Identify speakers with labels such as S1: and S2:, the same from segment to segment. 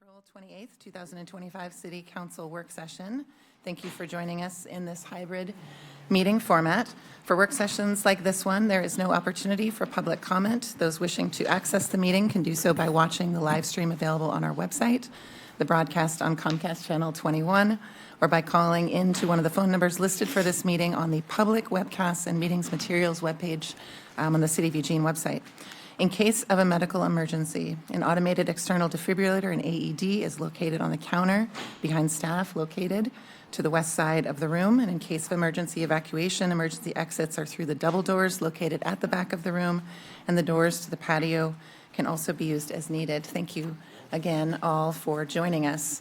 S1: April 28th, 2025 City Council Work Session. Thank you for joining us in this hybrid meeting format. For work sessions like this one, there is no opportunity for public comment. Those wishing to access the meeting can do so by watching the live stream available on our website, the broadcast on Comcast Channel 21, or by calling into one of the phone numbers listed for this meeting on the public webcasts and meetings materials webpage on the City of Eugene website. In case of a medical emergency, an automated external defibrillator, an AED, is located on the counter behind staff located to the west side of the room. And in case of emergency evacuation, emergency exits are through the double doors located at the back of the room, and the doors to the patio can also be used as needed. Thank you again all for joining us.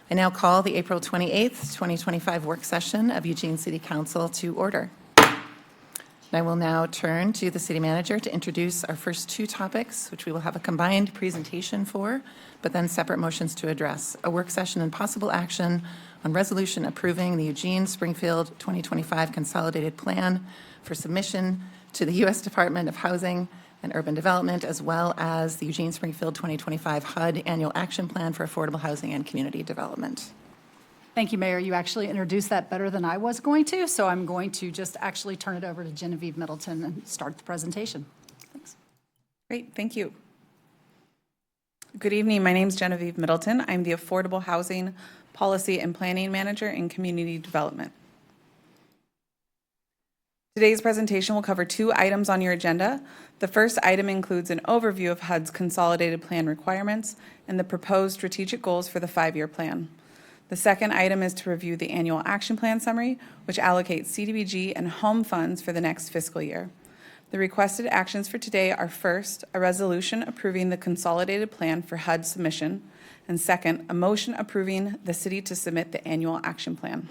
S1: I now call the April 28th, 2025 work session of Eugene City Council to order. I will now turn to the city manager to introduce our first two topics, which we will have a combined presentation for, but then separate motions to address. A work session and possible action on resolution approving the Eugene Springfield 2025 Consolidated Plan for submission to the U.S. Department of Housing and Urban Development, as well as the Eugene Springfield 2025 HUD Annual Action Plan for Affordable Housing and Community Development.
S2: Thank you, Mayor. You actually introduced that better than I was going to, so I'm going to just actually turn it over to Genevieve Middleton and start the presentation. Thanks.
S3: Great, thank you. Good evening, my name is Genevieve Middleton. I'm the Affordable Housing Policy and Planning Manager in Community Development. Today's presentation will cover two items on your agenda. The first item includes an overview of HUD's consolidated plan requirements and the proposed strategic goals for the 5-year plan. The second item is to review the annual action plan summary, which allocates CDBG and home funds for the next fiscal year. The requested actions for today are first, a resolution approving the consolidated plan for HUD submission, and second, a motion approving the city to submit the annual action plan.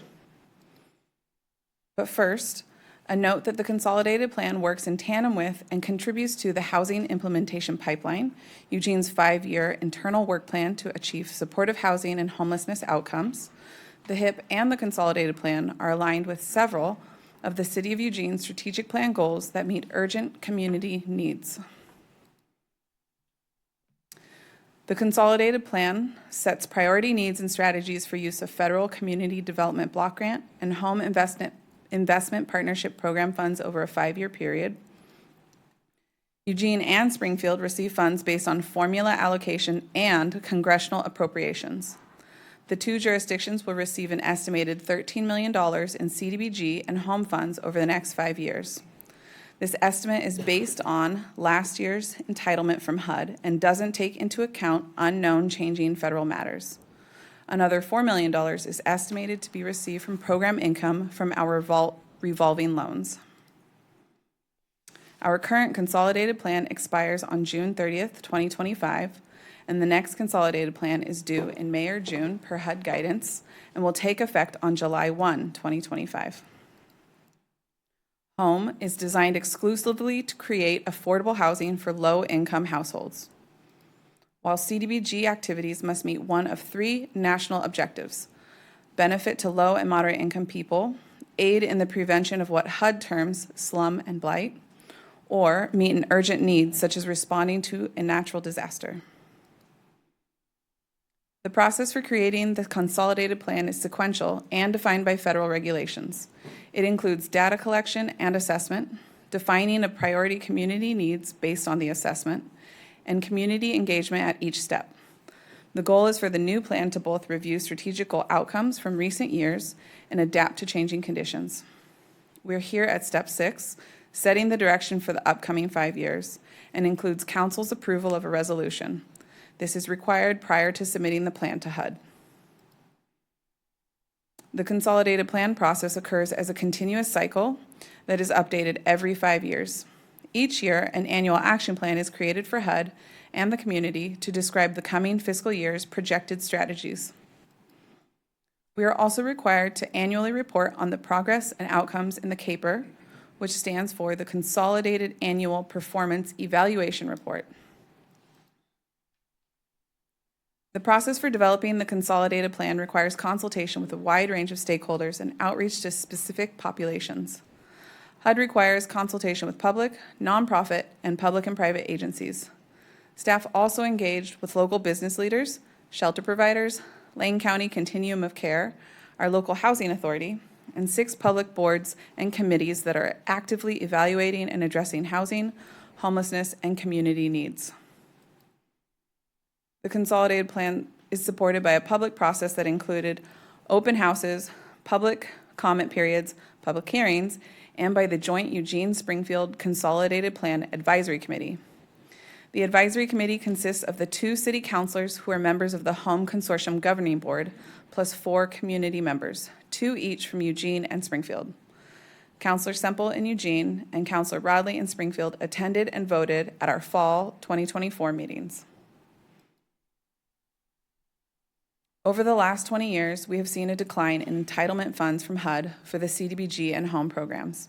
S3: But first, a note that the consolidated plan works in tandem with and contributes to the housing implementation pipeline, Eugene's 5-year internal work plan to achieve supportive housing and homelessness outcomes. The HIP and the consolidated plan are aligned with several of the City of Eugene's strategic plan goals that meet urgent community needs. The consolidated plan sets priority needs and strategies for use of federal community development block grant and home investment partnership program funds over a 5-year period. Eugene and Springfield receive funds based on formula allocation and congressional appropriations. The two jurisdictions will receive an estimated $13 million in CDBG and home funds over the next 5 years. This estimate is based on last year's entitlement from HUD and doesn't take into account unknown changing federal matters. Another $4 million is estimated to be received from program income from our revolving loans. Our current consolidated plan expires on June 30th, 2025, and the next consolidated plan is due in May or June per HUD guidance and will take effect on July 1, 2025. HOME is designed exclusively to create affordable housing for low-income households. While CDBG activities must meet one of 3 national objectives: benefit to low and moderate income people, aid in the prevention of what HUD terms slum and blight, or meet an urgent need such as responding to a natural disaster. The process for creating the consolidated plan is sequential and defined by federal regulations. It includes data collection and assessment, defining of priority community needs based on the assessment, and community engagement at each step. The goal is for the new plan to both review strategic outcomes from recent years and adapt to changing conditions. We're here at step 6, setting the direction for the upcoming 5 years, and includes council's approval of a resolution. This is required prior to submitting the plan to HUD. The consolidated plan process occurs as a continuous cycle that is updated every 5 years. Each year, an annual action plan is created for HUD and the community to describe the coming fiscal year's projected strategies. We are also required to annually report on the progress and outcomes in the CAPER, which stands for the Consolidated Annual Performance Evaluation Report. The process for developing the consolidated plan requires consultation with a wide range of stakeholders and outreach to specific populations. HUD requires consultation with public, nonprofit, and public and private agencies. Staff also engaged with local business leaders, shelter providers, Lane County Continuum of Care, our local housing authority, and 6 public boards and committees that are actively evaluating and addressing housing, homelessness, and community needs. The consolidated plan is supported by a public process that included open houses, public comment periods, public hearings, and by the joint Eugene-Springfield Consolidated Plan Advisory Committee. The advisory committee consists of the 2 city councilors who are members of the Home Consortium Governing Board, plus 4 community members, 2 each from Eugene and Springfield. Councilor Semple in Eugene and Councilor Rodley in Springfield attended and voted at our fall 2024 meetings. Over the last 20 years, we have seen a decline in entitlement funds from HUD for the CDBG and home programs.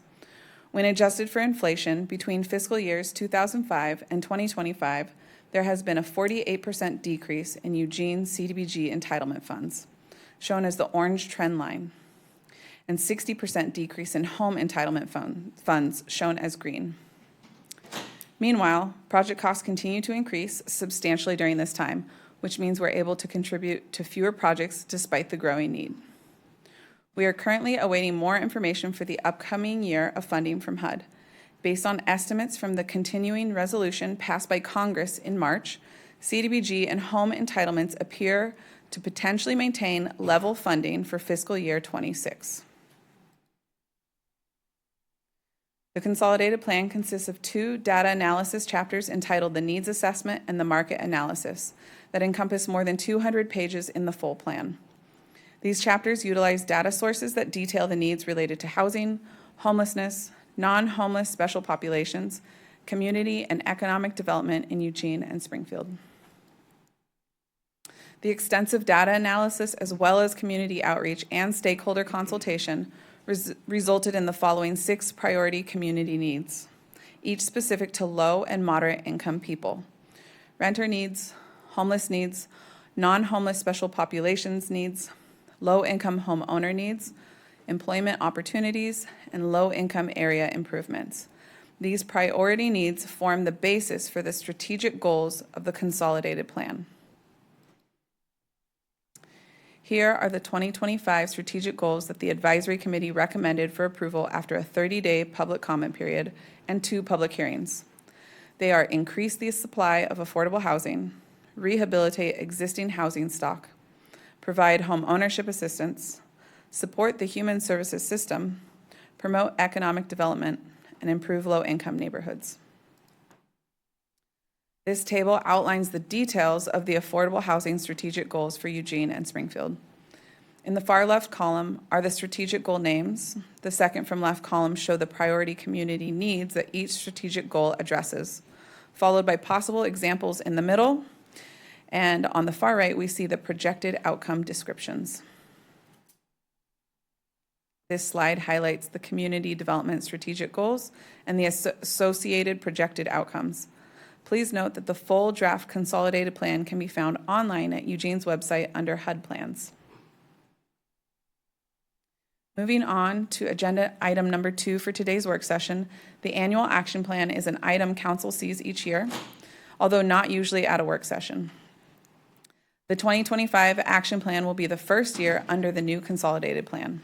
S3: When adjusted for inflation between fiscal years 2005 and 2025, there has been a 48% decrease in Eugene CDBG entitlement funds, shown as the orange trend line, and 60% decrease in home entitlement funds, shown as green. Meanwhile, project costs continue to increase substantially during this time, which means we're able to contribute to fewer projects despite the growing need. We are currently awaiting more information for the upcoming year of funding from HUD. Based on estimates from the continuing resolution passed by Congress in March, CDBG and home entitlements appear to potentially maintain level funding for fiscal year 26. The consolidated plan consists of 2 data analysis chapters entitled the Needs Assessment and the Market Analysis that encompass more than 200 pages in the full plan. These chapters utilize data sources that detail the needs related to housing, homelessness, non-homeless special populations, community and economic development in Eugene and Springfield. The extensive data analysis, as well as community outreach and stakeholder consultation, resulted in the following 6 priority community needs, each specific to low and moderate income people: renter needs, homeless needs, non-homeless special populations needs, low-income homeowner needs, employment opportunities, and low-income area improvements. These priority needs form the basis for the strategic goals of the consolidated plan. Here are the 2025 strategic goals that the advisory committee recommended for approval after a 30-day public comment period and 2 public hearings. They are: increase the supply of affordable housing, rehabilitate existing housing stock, provide home ownership assistance, support the human services system, promote economic development, and improve low-income neighborhoods. This table outlines the details of the affordable housing strategic goals for Eugene and Springfield. In the far left column are the strategic goal names. The second from left column show the priority community needs that each strategic goal addresses, followed by possible examples in the middle. And on the far right, we see the projected outcome descriptions. This slide highlights the community development strategic goals and the associated projected outcomes. Please note that the full draft consolidated plan can be found online at Eugene's website under HUD plans. Moving on to agenda item number 2 for today's work session, the annual action plan is an item council sees each year, although not usually at a work session. The 2025 action plan will be the first year under the new consolidated plan.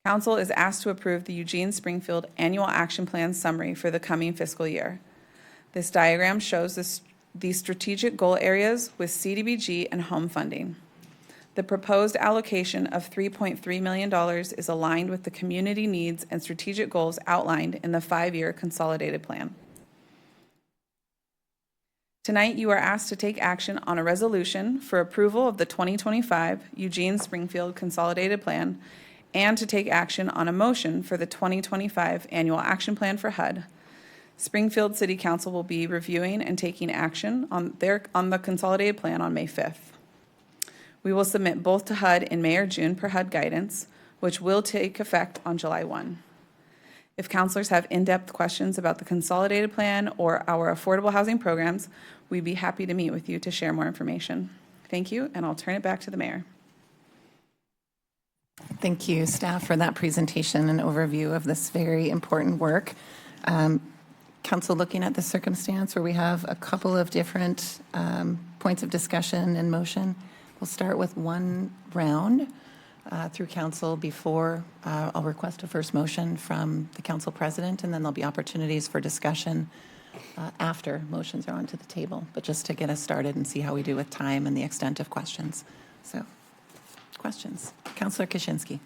S3: Council is asked to approve the Eugene-Springfield Annual Action Plan summary for the coming fiscal year. This diagram shows the strategic goal areas with CDBG and home funding. The proposed allocation of $3.3 million is aligned with the community needs and strategic goals outlined in the 5-year consolidated plan. Tonight, you are asked to take action on a resolution for approval of the 2025 Eugene-Springfield Consolidated Plan and to take action on a motion for the 2025 Annual Action Plan for HUD. Springfield City Council will be reviewing and taking action on the consolidated plan on May 5th. We will submit both to HUD in May or June per HUD guidance, which will take effect on July 1. If councilors have in-depth questions about the consolidated plan or our affordable housing programs, we'd be happy to meet with you to share more information. Thank you, and I'll turn it back to the mayor.
S1: Thank you, staff, for that presentation and overview of this very important work. council looking at the circumstance where we have a couple of different points of discussion and motion. We'll start with one round through council before I'll request a first motion from the council president, and then there'll be opportunities for discussion after motions are onto the table, but just to get us started and see how we do with time and the extent of questions. So, questions? Councillor Kaczynski.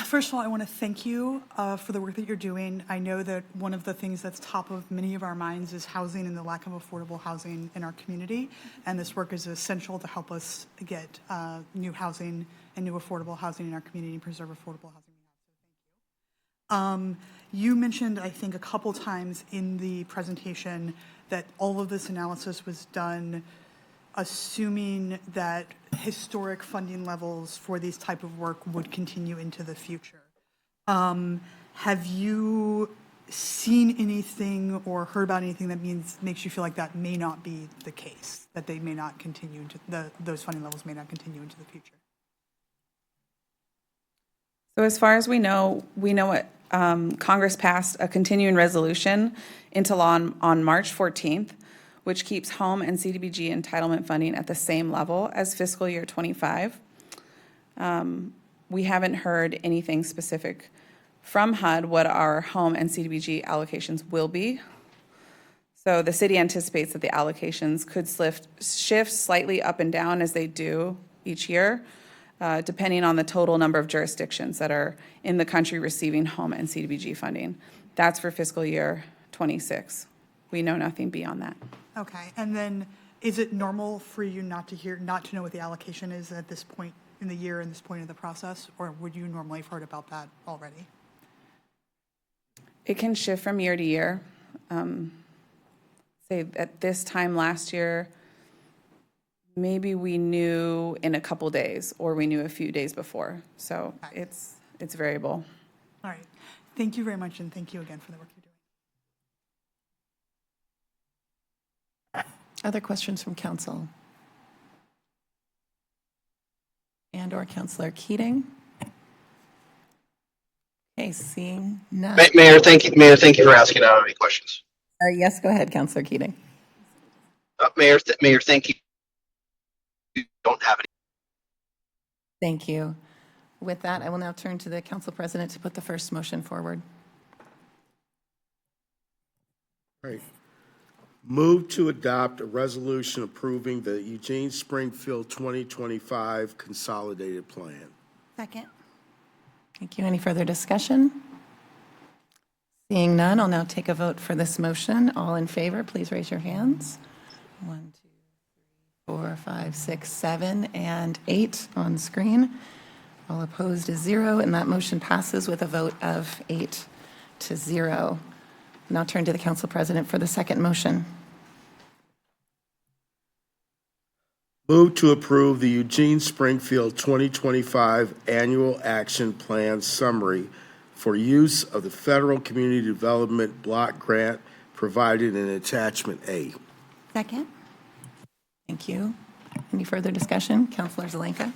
S4: First of all, I want to thank you for the work that you're doing. I know that one of the things that's top of many of our minds is housing and the lack of affordable housing in our community, and this work is essential to help us get new housing and new affordable housing in our community and preserve affordable housing. You mentioned, I think, a couple times in the presentation that all of this analysis was done assuming that historic funding levels for these type of work would continue into the future. Have you seen anything or heard about anything that makes you feel like that may not be the case, that they may not continue to, those funding levels may not continue into the future?
S3: So as far as we know what Congress passed a continuing resolution into law on March 14th, which keeps home and CDBG entitlement funding at the same level as fiscal year 25. We haven't heard anything specific from HUD what our home and CDBG allocations will be. So the city anticipates that the allocations could shift slightly up and down as they do each year, depending on the total number of jurisdictions that are in the country receiving home and CDBG funding. That's for fiscal year 26. We know nothing beyond that.
S4: Okay, and then is it normal for you not to know what the allocation is at this point in the year and this point in the process, or would you normally have heard about that already?
S3: It can shift from year to year. Say at this time last year, maybe we knew in a couple days, or we knew a few days before. So it's variable.
S4: All right, thank you very much, and thank you again for the work you're doing.
S1: Other questions from council? And/or Councillor Keating? Okay, seeing none.
S5: Mayor, thank you. Mayor, thank you for asking. I don't have any questions.
S1: Yes, go ahead, Councillor Keating.
S5: Mayor, thank you. You don't have any.
S1: Thank you. With that, I will now turn to the council president to put the first motion forward.
S6: Right. Move to adopt a resolution approving the Eugene Springfield 2025 Consolidated Plan.
S4: Second.
S1: Thank you. Any further discussion? Seeing none, I'll now take a vote for this motion. All in favor, please raise your hands. 1, 2, 3, 4, 5, 6, 7, and 8 on screen. All opposed is 0, and that motion passes with a vote of 8-0. Now turn to the council president for the second motion.
S6: Move to approve the Eugene Springfield 2025 Annual Action Plan Summary for use of the Federal Community Development Block Grant provided in Attachment A.
S4: Second.
S1: Thank you. Any further discussion? Councilor Zelenka?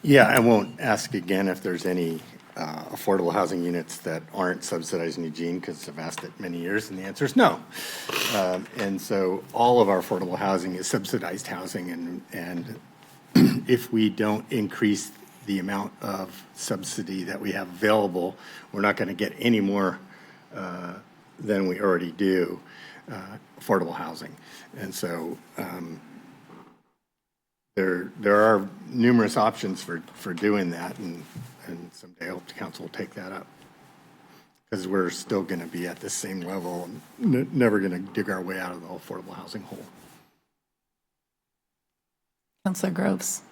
S7: Yeah, I won't ask again if there's any affordable housing units that aren't subsidized in Eugene, because I've asked it many years, and the answer is no. And so all of our affordable housing is subsidized housing, and if we don't increase the amount of subsidy that we have available, we're not going to get any more than we already do affordable housing. And so there are numerous options for doing that, and someday I hope the council will take that up, because we're still going to be at the same level and never going to dig our way out of the affordable housing hole.
S1: Councilor Groves?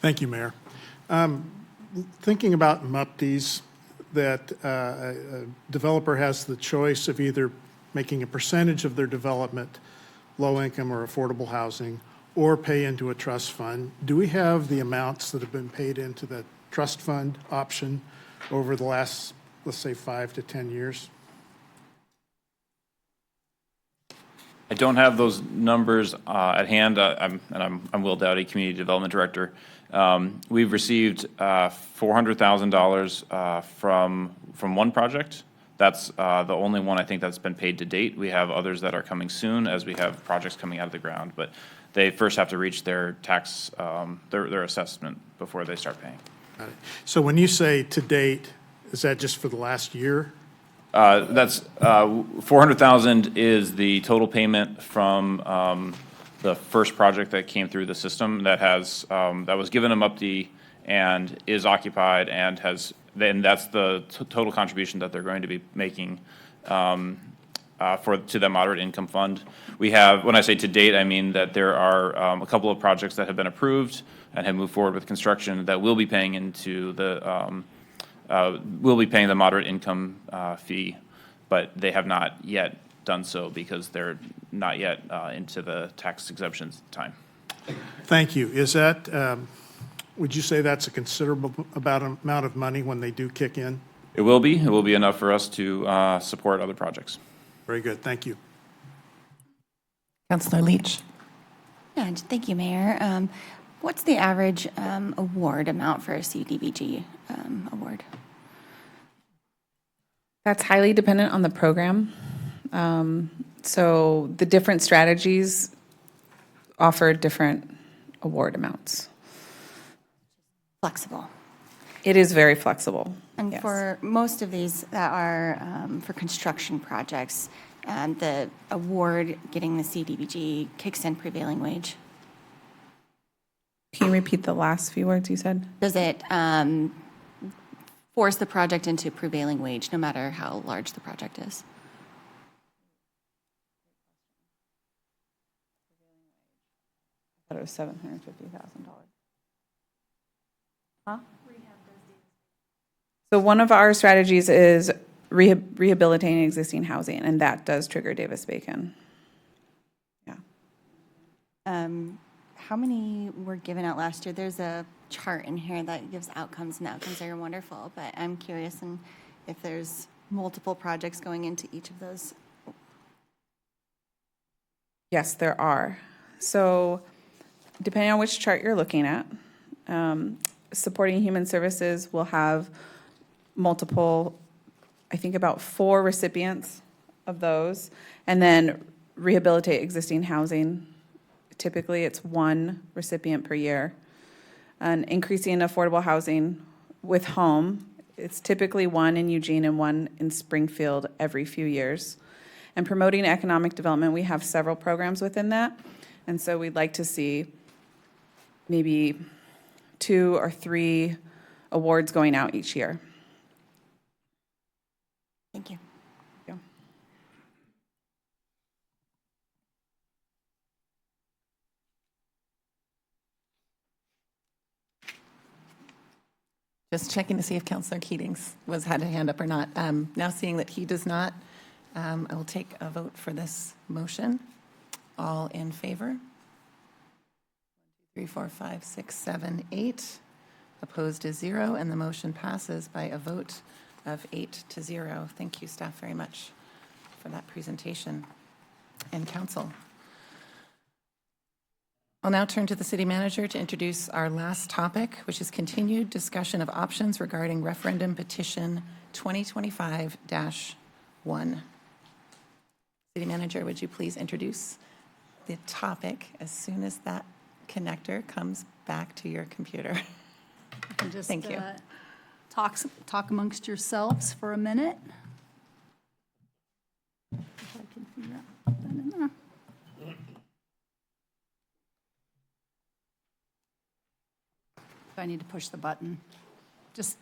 S8: Thank you, Mayor. Thinking about MUPDs, that a developer has the choice of either making a percentage of their development low-income or affordable housing, or pay into a trust fund. Do we have the amounts that have been paid into the trust fund option over the last, let's say, 5 to 10 years?
S9: I don't have those numbers at hand. I'm Will Dowdy, Community Development Director. We've received $400,000 from one project. That's the only one I think that's been paid to date. We have others that are coming soon as we have projects coming out of the ground. But they first have to reach their tax, their assessment before they start paying.
S8: Got it. So when you say to date, is that just for the last year?
S9: That's $400,000 is the total payment from the first project that came through the system that has that was given them UPD and is occupied and has. Then that's the total contribution that they're going to be making to the moderate income fund. We have, when I say to date, I mean that there are a couple of projects that have been approved and have moved forward with construction that will be paying into the will be paying the moderate income fee, but they have not yet done so because they're not yet into the tax exemptions time.
S8: Thank you. Is that, would you say that's a considerable amount of money when they do kick in?
S9: It will be. It will be enough for us to support other projects.
S8: Very good. Thank you.
S1: Councillor Leach.
S10: Yeah, thank you, Mayor. What's the average award amount for a CDBG award?
S3: That's highly dependent on the program. So the different strategies offer different award amounts.
S10: Flexible.
S3: It is very flexible.
S10: And
S3: yes.
S10: for most of these that are for construction projects, the award getting the CDBG kicks in prevailing wage.
S3: Can you repeat the last few words you said?
S10: Does it force the project into prevailing wage, no matter how large the project is?
S3: I thought it was $750,000. Huh? So one of our strategies is rehabilitating existing housing, and that does trigger Davis-Bacon. Yeah.
S10: How many were given out last year? There's a chart in here that gives outcomes, and the outcomes are wonderful, but I'm curious if there's multiple projects going into each of those.
S3: Yes, there are. So depending on which chart you're looking at, supporting human services will have multiple, I think about 4 recipients of those, and then rehabilitate existing housing. Typically, it's 1 recipient per year. And increasing affordable housing with home, it's typically 1 in Eugene and 1 in Springfield every few years. And promoting economic development, we have several programs within that. And so we'd like to see maybe 2 or 3 awards going out each year.
S10: Thank you.
S3: Yeah.
S1: Just checking to see if Councillor Keatings had a hand up or not. Now seeing that he does not, I will take a vote for this motion. All in favor? 3, 4, 5, 6, 7, 8. Opposed is 0, and the motion passes by a vote of 8-0. Thank you, staff, very much for that presentation, and council. I'll now turn to the city manager to introduce our last topic, which is continued discussion of options regarding referendum petition 2025-1. City manager, would you please introduce the topic as soon as that connector comes back to your computer?
S2: You can just
S1: Thank you.
S2: talk amongst yourselves for a minute. If I can figure out that in there. If I need to push the button, just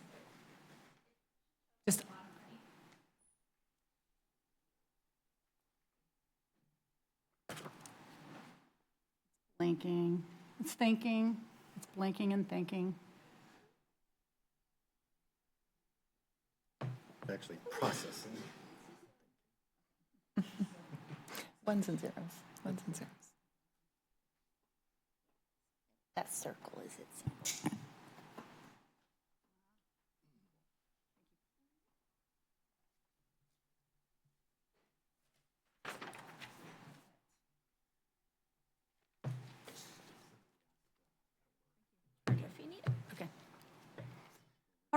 S2: blinking. It's thinking. It's blinking and thinking.
S7: Actually processing.
S1: Ones and zeros. Ones and zeros.
S10: That circle is it.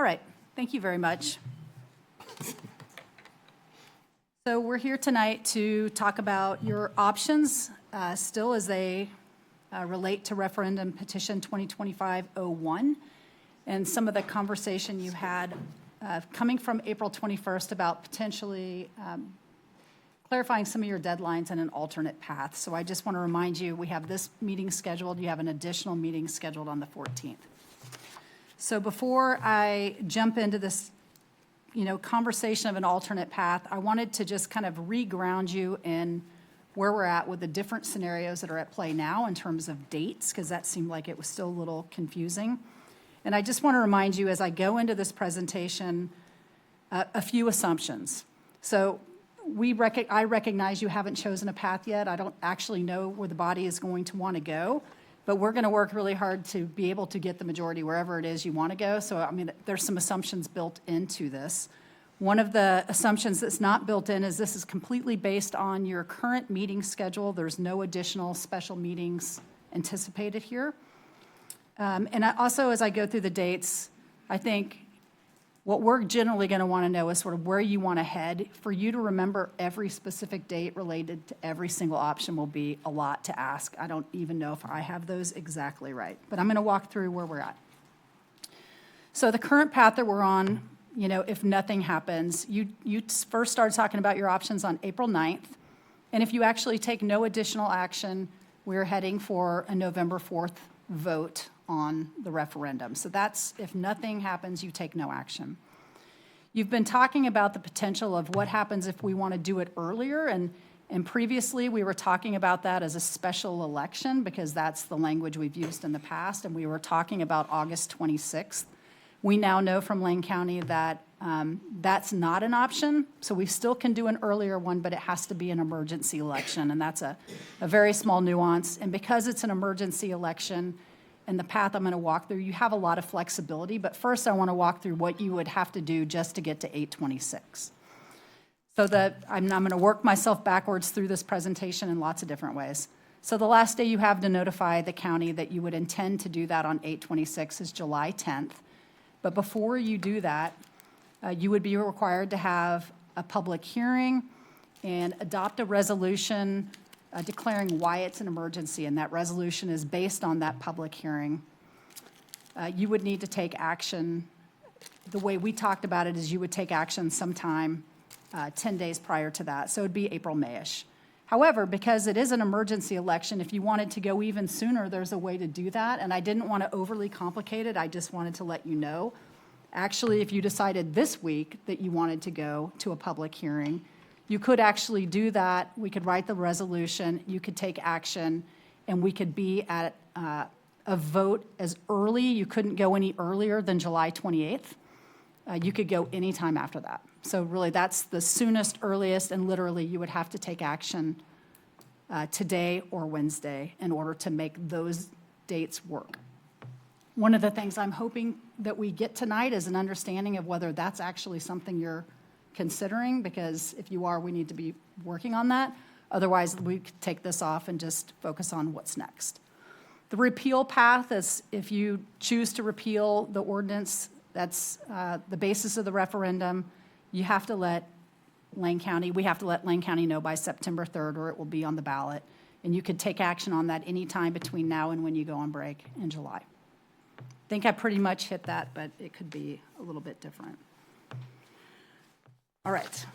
S2: right, thank you very much. So we're here tonight to talk about your options, still as they relate to referendum petition 2025-01, and some of the conversation you had coming from April 21st about potentially clarifying some of your deadlines and an alternate path. So I just want to remind you, we have this meeting scheduled. You have an additional meeting scheduled on the 14th. So before I jump into this, conversation of an alternate path, I wanted to just kind of re-ground you in where we're at with the different scenarios that are at play now in terms of dates, because that seemed like it was still a little confusing. And I just want to remind you as I go into this presentation, a few assumptions. So I recognize you haven't chosen a path yet. I don't actually know where the body is going to want to go, but we're going to work really hard to be able to get the majority wherever it is you want to go. So, there's some assumptions built into this. One of the assumptions that's not built in is this is completely based on your current meeting schedule. There's no additional special meetings anticipated here. And also, as I go through the dates, I think what we're generally going to want to know is sort of where you want to head. For you to remember every specific date related to every single option will be a lot to ask. I don't even know if I have those exactly right, but I'm going to walk through where we're at. So the current path that we're on, if nothing happens, you first start talking about your options on April 9th, and if you actually take no additional action, we're heading for a November 4th vote on the referendum. So that's, if nothing happens, you take no action. You've been talking about the potential of what happens if we want to do it earlier, and previously we were talking about that as a special election because that's the language we've used in the past, and we were talking about August 26th. We now know from Lane County that that's not an option, so we still can do an earlier one, but it has to be an emergency election, and that's a very small nuance. And because it's an emergency election, and the path I'm going to walk through, you have a lot of flexibility, but first I want to walk through what you would have to do just to get to 826. So I'm going to work myself backwards through this presentation in lots of different ways. So the last day you have to notify the county that you would intend to do that on 826 is July 10th. But before you do that, you would be required to have a public hearing and adopt a resolution declaring why it's an emergency, and that resolution is based on that public hearing. You would need to take action. The way we talked about it is you would take action sometime 10 days prior to that, so it would be April, May-ish. However, because it is an emergency election, if you wanted to go even sooner, there's a way to do that, and I didn't want to overly complicate it. I just wanted to let you know. Actually, if you decided this week that you wanted to go to a public hearing, you could actually do that. We could write the resolution, you could take action, and we could be at a vote as early. You couldn't go any earlier than July 28th. You could go any time after that. So really, that's the soonest, earliest, and literally you would have to take action today or Wednesday in order to make those dates work. One of the things I'm hoping that we get tonight is an understanding of whether that's actually something you're considering, because if you are, we need to be working on that. Otherwise, we could take this off and just focus on what's next. The repeal path is if you choose to repeal the ordinance, that's the basis of the referendum. You have to let Lane County, we have to let Lane County know by September 3rd or it will be on the ballot. And you could take action on that anytime between now and when you go on break in July. I think I pretty much hit that, but it could be a little bit different. All right.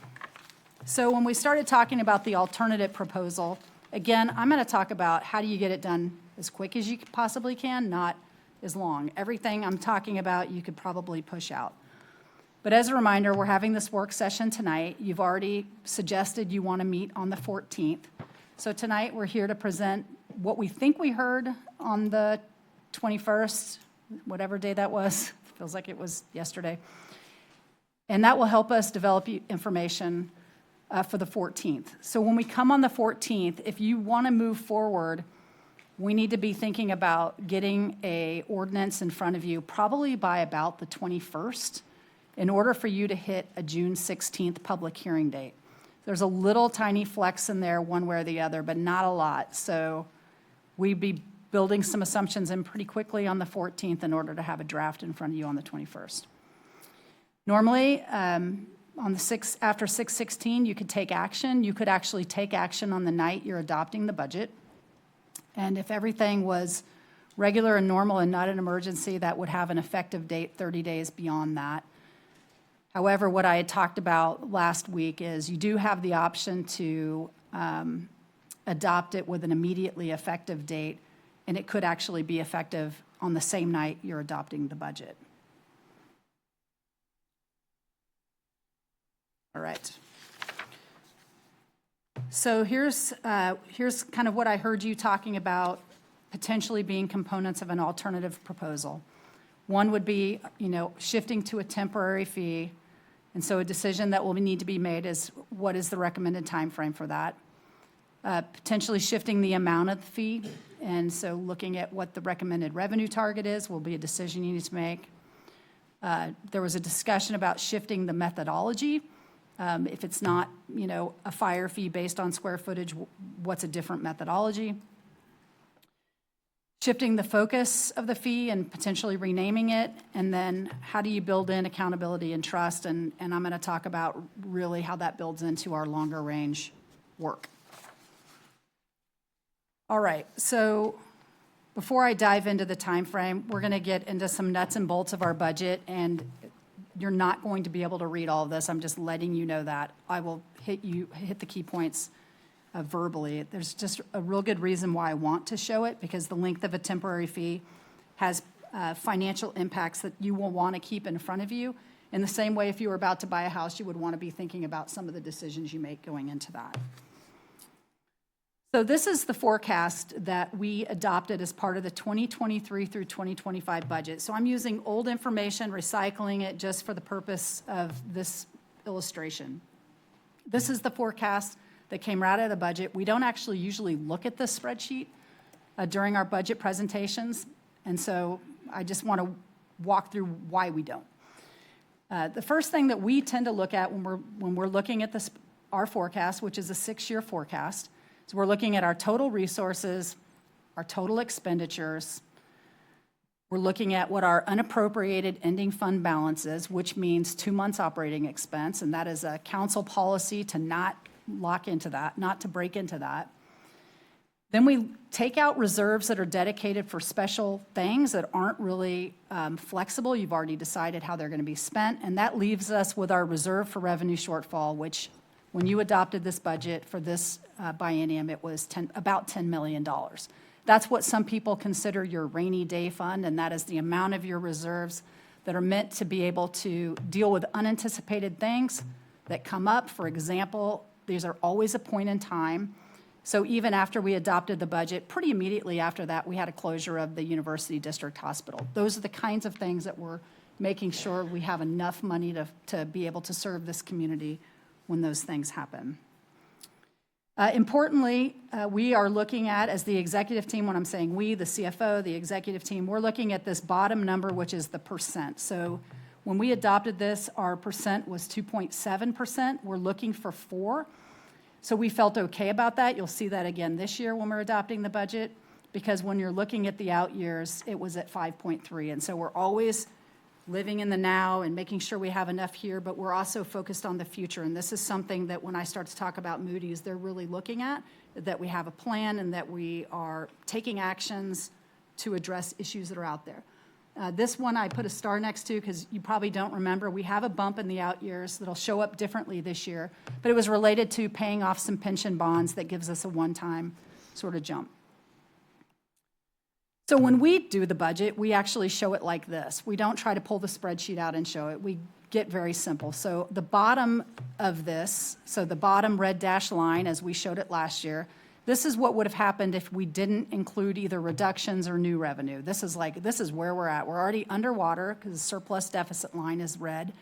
S2: So when we started talking about the alternative proposal, again, I'm going to talk about how do you get it done as quick as you possibly can, not as long. Everything I'm talking about, you could probably push out. But as a reminder, we're having this work session tonight. You've already suggested you want to meet on the 14th. So tonight, we're here to present what we think we heard on the 21st, whatever day that was. Feels like it was yesterday. And that will help us develop information for the 14th. So when we come on the 14th, if you want to move forward, we need to be thinking about getting a ordinance in front of you probably by about the 21st in order for you to hit a June 16th public hearing date. There's a little tiny flex in there one way or the other, but not a lot. So we'd be building some assumptions in pretty quickly on the 14th in order to have a draft in front of you on the 21st. Normally, on the after 6/16, you could take action. You could actually take action on the night you're adopting the budget. And if everything was regular and normal and not an emergency, that would have an effective date 30 days beyond that. However, what I had talked about last week is you do have the option to adopt it with an immediately effective date, and it could actually be effective on the same night you're adopting the budget. All right. So here's kind of what I heard you talking about potentially being components of an alternative proposal. One would be, shifting to a temporary fee. And so a decision that will need to be made is what is the recommended time frame for that? Potentially shifting the amount of the fee. And so looking at what the recommended revenue target is will be a decision you need to make. There was a discussion about shifting the methodology. If it's not, a fire fee based on square footage, what's a different methodology? Shifting the focus of the fee and potentially renaming it, and then how do you build in accountability and trust? And I'm going to talk about really how that builds into our longer range work. All right, so before I dive into the time frame, we're going to get into some nuts and bolts of our budget, and you're not going to be able to read all of this. I'm just letting you know that. I will hit the key points verbally. There's just a real good reason why I want to show it, because the length of a temporary fee has financial impacts that you will want to keep in front of you. In the same way, if you were about to buy a house, you would want to be thinking about some of the decisions you make going into that. So this is the forecast that we adopted as part of the 2023 through 2025 budget. So I'm using old information, recycling it just for the purpose of this illustration. This is the forecast that came right out of the budget. We don't actually usually look at this spreadsheet during our budget presentations, and so I just want to walk through why we don't. The first thing that we tend to look at when we're looking at our forecast, which is a 6-year forecast, is we're looking at our total resources, our total expenditures. We're looking at what our unappropriated ending fund balance is, which means 2 months operating expense, and that is a council policy to not lock into that, not to break into that. Then we take out reserves that are dedicated for special things that aren't really flexible. You've already decided how they're going to be spent, and that leaves us with our reserve for revenue shortfall, which when you adopted this budget for this biennium, it was about $10 million. That's what some people consider your rainy day fund, and that is the amount of your reserves that are meant to be able to deal with unanticipated things that come up. For example, these are always a point in time. So even after we adopted the budget, pretty immediately after that, we had a closure of the University District Hospital. Those are the kinds of things that we're making sure we have enough money to be able to serve this community when those things happen. Importantly, we are looking at, as the executive team, when I'm saying we, the CFO, the executive team, we're looking at this bottom number, which is the percent. So when we adopted this, our percent was 2.7%. We're looking for 4%. So we felt okay about that. You'll see that again this year when we're adopting the budget, because when you're looking at the out years, it was at 5.3%. And so we're always living in the now and making sure we have enough here, but we're also focused on the future. And this is something that when I start to talk about Moody's, they're really looking at, that we have a plan and that we are taking actions to address issues that are out there. This one I put a star next to because you probably don't remember. We have a bump in the out years that'll show up differently this year, but it was related to paying off some pension bonds that gives us a one-time sort of jump. So when we do the budget, we actually show it like this. We don't try to pull the spreadsheet out and show it. We get very simple. So the bottom of this, so the bottom red dashed line as we showed it last year, this is what would have happened if we didn't include either reductions or new revenue. This is where we're at. We're already underwater because the surplus deficit line is red.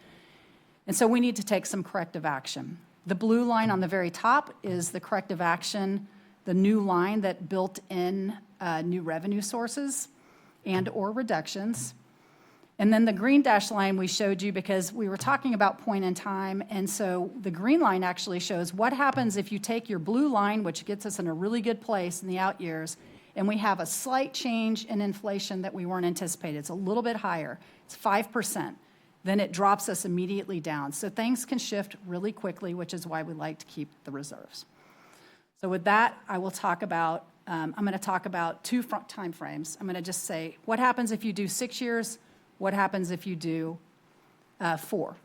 S2: And so we need to take some corrective action. The blue line on the very top is the corrective action, the new line that built in new revenue sources and or reductions. And then the green dashed line we showed you because we were talking about point in time, and so the green line actually shows what happens if you take your blue line, which gets us in a really good place in the out years, and we have a slight change in inflation that we weren't anticipating. It's a little bit higher. It's 5%. then it drops us immediately down. So things can shift really quickly, which is why we like to keep the reserves. So with that, I will talk about, I'm going to talk about two time frames. I'm going to just say, what happens if you do 6 years? What happens if you do 4?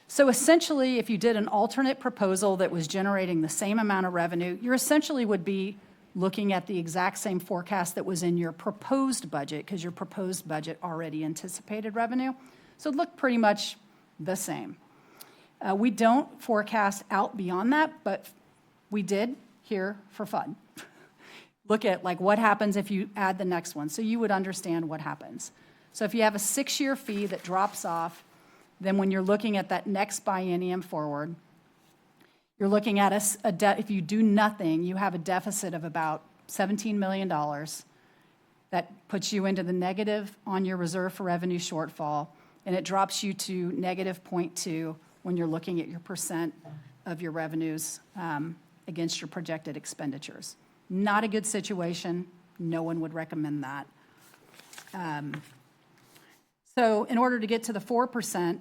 S2: So essentially, if you did an alternate proposal that was generating the same amount of revenue, you essentially would be looking at the exact same forecast that was in your proposed budget, because your proposed budget already anticipated revenue. So it looked pretty much the same. We don't forecast out beyond that, but we did here for fun. Look at like what happens if you add the next one, so you would understand what happens. So if you have a 6-year fee that drops off, then when you're looking at that next biennium forward, you're looking at if you do nothing, you have a deficit of about $17 million. That puts you into the negative on your reserve for revenue shortfall, and it drops you to negative 0.2 when you're looking at your percent of your revenues against your projected expenditures. Not a good situation. No one would recommend that. So in order to get to the 4%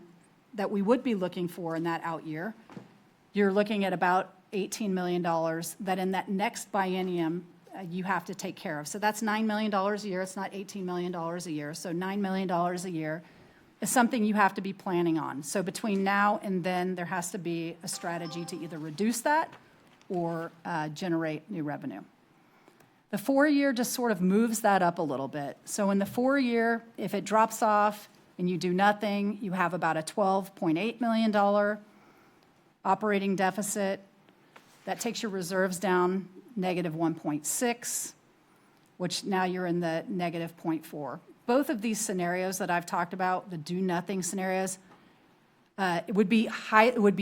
S2: that we would be looking for in that out year, you're looking at about $18 million that in that next biennium you have to take care of. So that's $9 million a year. It's not $18 million a year. So $9 million a year is something you have to be planning on. So between now and then, there has to be a strategy to either reduce that or generate new revenue. The 4-year just sort of moves that up a little bit. So in the 4-year, if it drops off and you do nothing, you have about a $12.8 million operating deficit. That takes your reserves down negative 1.6, which now you're in the negative 0.4. Both of these scenarios that I've talked about, the do-nothing scenarios, it would be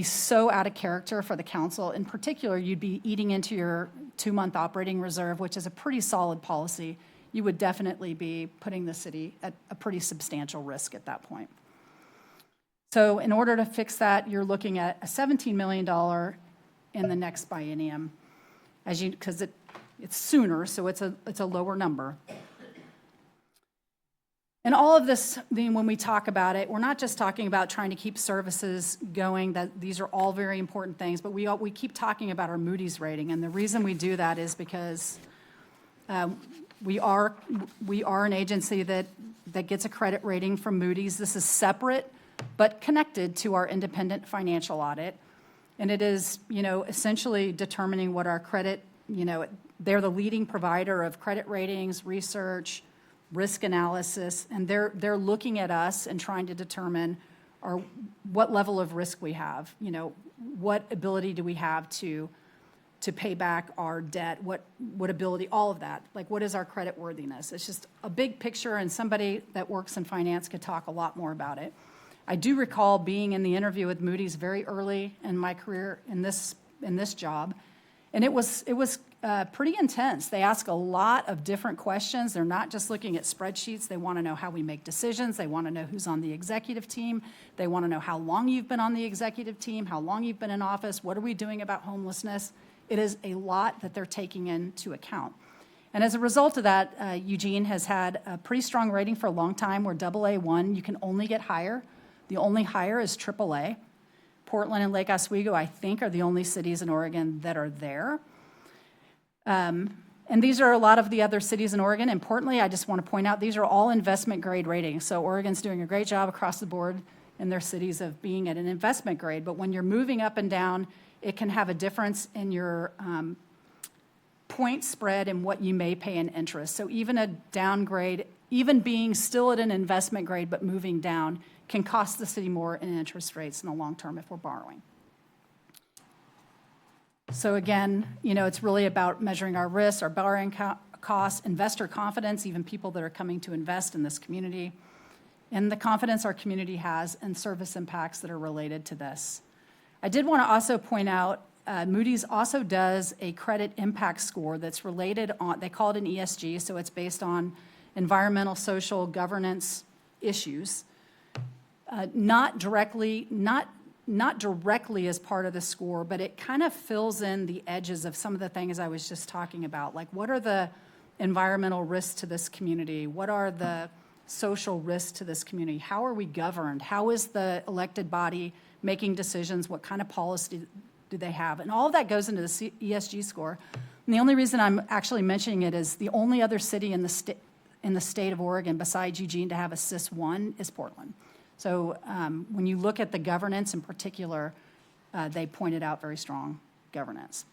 S2: so out of character for the council. In particular, you'd be eating into your 2-month operating reserve, which is a pretty solid policy. You would definitely be putting the city at a pretty substantial risk at that point. So in order to fix that, you're looking at a $17 million in the next biennium, because it's sooner, so it's a lower number. And all of this, when we talk about it, we're not just talking about trying to keep services going. That these are all very important things, but we keep talking about our Moody's rating, and the reason we do that is because we are an agency that gets a credit rating from Moody's. This is separate but connected to our independent financial audit, and it is essentially determining what our credit. They're the leading provider of credit ratings, research, risk analysis, and they're looking at us and trying to determine what level of risk we have. What ability do we have to pay back our debt? What ability? All of that. Like, what is our credit worthiness? It's just a big picture, and somebody that works in finance could talk a lot more about it. I do recall being in the interview with Moody's very early in my career in this job, and it was pretty intense. They ask a lot of different questions. They're not just looking at spreadsheets. They want to know how we make decisions. They want to know who's on the executive team. They want to know how long you've been on the executive team, how long you've been in office, what are we doing about homelessness. It is a lot that they're taking into account. And as a result of that, Eugene has had a pretty strong rating for a long time. We're AA1. You can only get higher. The only higher is AAA. Portland and Lake Oswego, I think, are the only cities in Oregon that are there. And these are a lot of the other cities in Oregon. Importantly, I just want to point out, these are all investment grade ratings. So Oregon's doing a great job across the board in their cities of being at an investment grade. But when you're moving up and down, it can have a difference in your point spread and what you may pay in interest. So even a downgrade, even being still at an investment grade but moving down, can cost the city more in interest rates in the long term if we're borrowing. So again, it's really about measuring our risks, our borrowing costs, investor confidence, even people that are coming to invest in this community, and the confidence our community has and service impacts that are related to this. I did want to also point out, Moody's also does a credit impact score that's related on, they call it an ESG, so it's based on environmental, social, governance issues. Not directly as part of the score, but it kind of fills in the edges of some of the things I was just talking about. Like, what are the environmental risks to this community? What are the social risk to this community? How are we governed? How is the elected body making decisions? What kind of policy do they have? And all of that goes into the ESG score. And the only reason I'm actually mentioning it is the only other city in the state of Oregon besides Eugene to have a CIS1 is Portland. So when you look at the governance in particular, they pointed out very strong governance.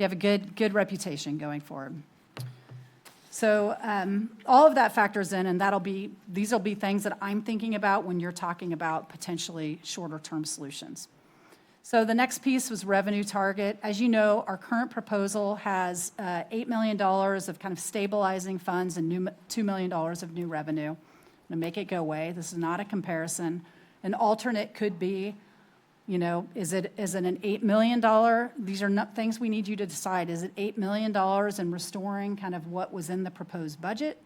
S2: You have a good reputation going forward. So all of that factors in, and these will be things that I'm thinking about when you're talking about potentially shorter-term solutions. So the next piece was revenue target. As you know, our current proposal has $8 million of kind of stabilizing funds and $2 million of new revenue to make it go away. This is not a comparison. An alternate could be, you know, is it an $8 million? These are not things we need you to decide. Is it $8 million in restoring kind of what was in the proposed budget,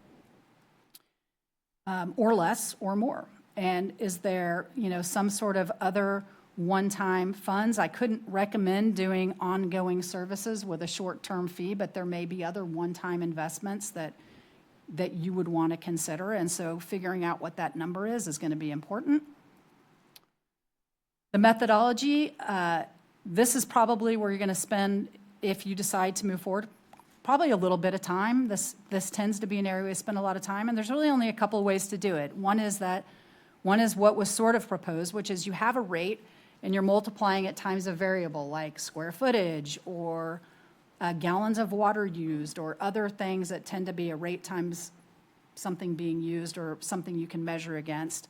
S2: or less or more? And is there, you know, some sort of other one-time funds? I couldn't recommend doing ongoing services with a short-term fee, but there may be other one-time investments that you would want to consider. And so figuring out what that number is going to be important. The methodology, this is probably where you're going to spend, if you decide to move forward, probably a little bit of time. This tends to be an area we spend a lot of time, and there's really only a couple of ways to do it. One is what was sort of proposed, which is you have a rate and you're multiplying it times a variable like square footage or gallons of water used or other things that tend to be a rate times something being used or something you can measure against,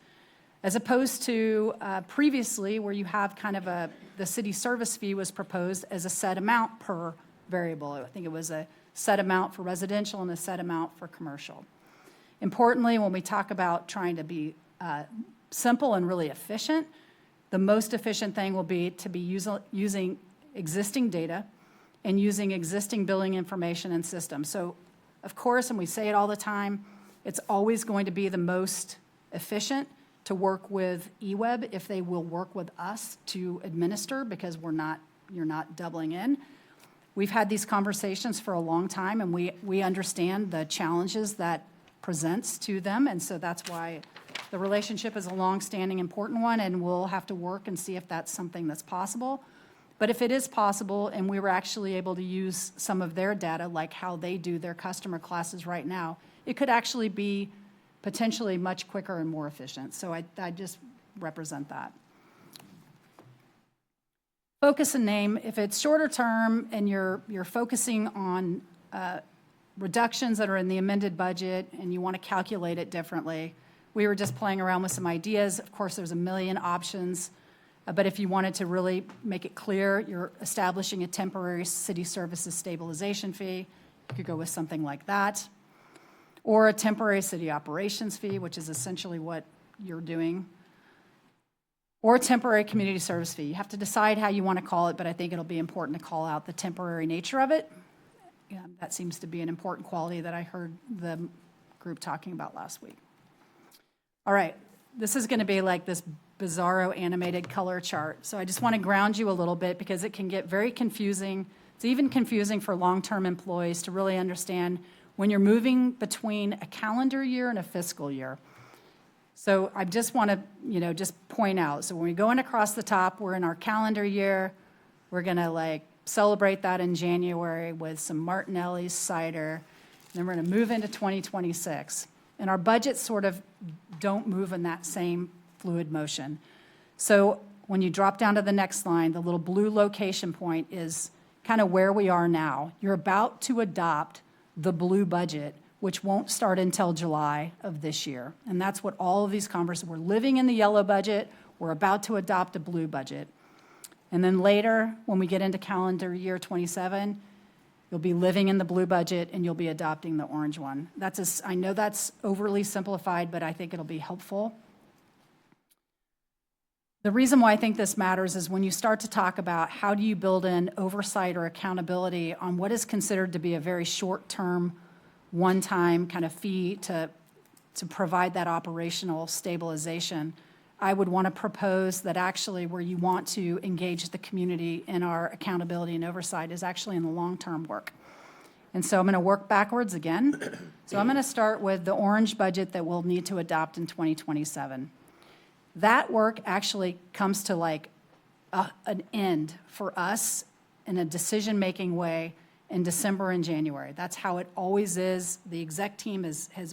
S2: as opposed to previously where you have kind of the city service fee was proposed as a set amount per variable. I think it was a set amount for residential and a set amount for commercial. Importantly, when we talk about trying to be simple and really efficient, the most efficient thing will be to be using existing data and using existing billing information and systems. So, of course, and we say it all the time, it's always going to be the most efficient to work with eWeb if they will work with us to administer, because you're not doubling in. We've had these conversations for a long time, and we understand the challenges that presents to them, and so that's why the relationship is a long-standing, important one, and we'll have to work and see if that's something that's possible. But if it is possible, and we were actually able to use some of their data, like how they do their customer classes right now, it could actually be potentially much quicker and more efficient. So I just represent that. Focus and name. If it's shorter term and you're focusing on reductions that are in the amended budget and you want to calculate it differently, we were just playing around with some ideas. Of course, there's a million options, but if you wanted to really make it clear, you're establishing a temporary city services stabilization fee. You could go with something like that. Or a temporary city operations fee, which is essentially what you're doing. Or a temporary community service fee. You have to decide how you want to call it, but I think it'll be important to call out the temporary nature of it. Yeah, that seems to be an important quality that I heard the group talking about last week. All right, this is going to be like this bizarro animated color chart. So I just want to ground you a little bit because it can get very confusing. It's even confusing for long-term employees to really understand when you're moving between a calendar year and a fiscal year. So I just want to, just point out. So when we go in across the top, we're in our calendar year. We're going to celebrate that in January with some Martinelli's cider. And then we're going to move into 2026. And our budgets sort of don't move in that same fluid motion. So when you drop down to the next line, the little blue location point is kind of where we are now. You're about to adopt the blue budget, which won't start until July of this year. And that's what all of these conversations, we're living in the yellow budget, we're about to adopt a blue budget. And then later, when we get into calendar year 27, you'll be living in the blue budget and you'll be adopting the orange one. I know that's overly simplified, but I think it'll be helpful. The reason why I think this matters is when you start to talk about how do you build in oversight or accountability on what is considered to be a very short-term, one-time kind of fee to provide that operational stabilization, I would want to propose that actually where you want to engage the community in our accountability and oversight is actually in the long-term work. And so I'm going to work backwards again. So I'm going to start with the orange budget that we'll need to adopt in 2027. That work actually comes to like an end for us in a decision-making way in December and January. That's how it always is. The exec team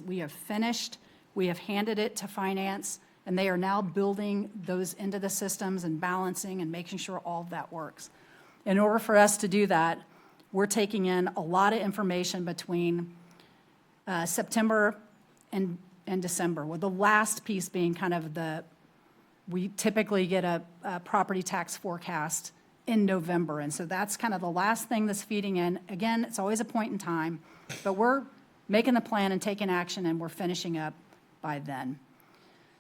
S2: we have finished, we have handed it to finance, and they are now building those into the systems and balancing and making sure all of that works. In order for us to do that, we're taking in a lot of information between September and December, with the last piece being kind of we typically get a property tax forecast in November, and so that's kind of the last thing that's feeding in. Again, it's always a point in time, but we're making the plan and taking action, and we're finishing up by then.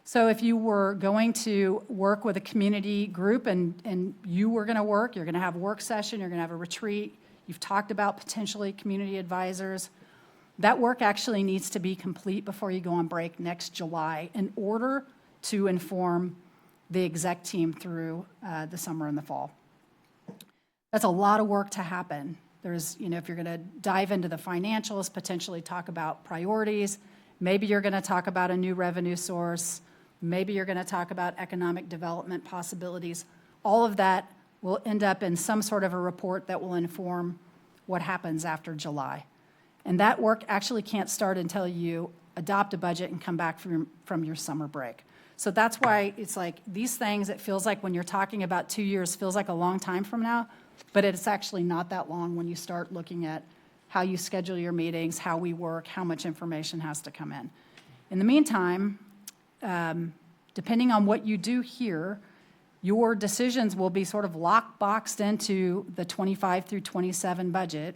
S2: So if you were going to work with a community group and you were going to work, you're going to have a work session, you're going to have a retreat, you've talked about potentially community advisors, that work actually needs to be complete before you go on break next July in order to inform the exec team through the summer and the fall. That's a lot of work to happen. There's, if you're going to dive into the financials, potentially talk about priorities, maybe you're going to talk about a new revenue source, maybe you're going to talk about economic development possibilities. All of that will end up in some sort of a report that will inform what happens after July. And that work actually can't start until you adopt a budget and come back from your summer break. So that's why it's like these things, it feels like when you're talking about 2 years, feels like a long time from now, but it's actually not that long when you start looking at how you schedule your meetings, how we work, how much information has to come in. In the meantime, depending on what you do here, your decisions will be sort of lockboxed into the 25 through 27 budget,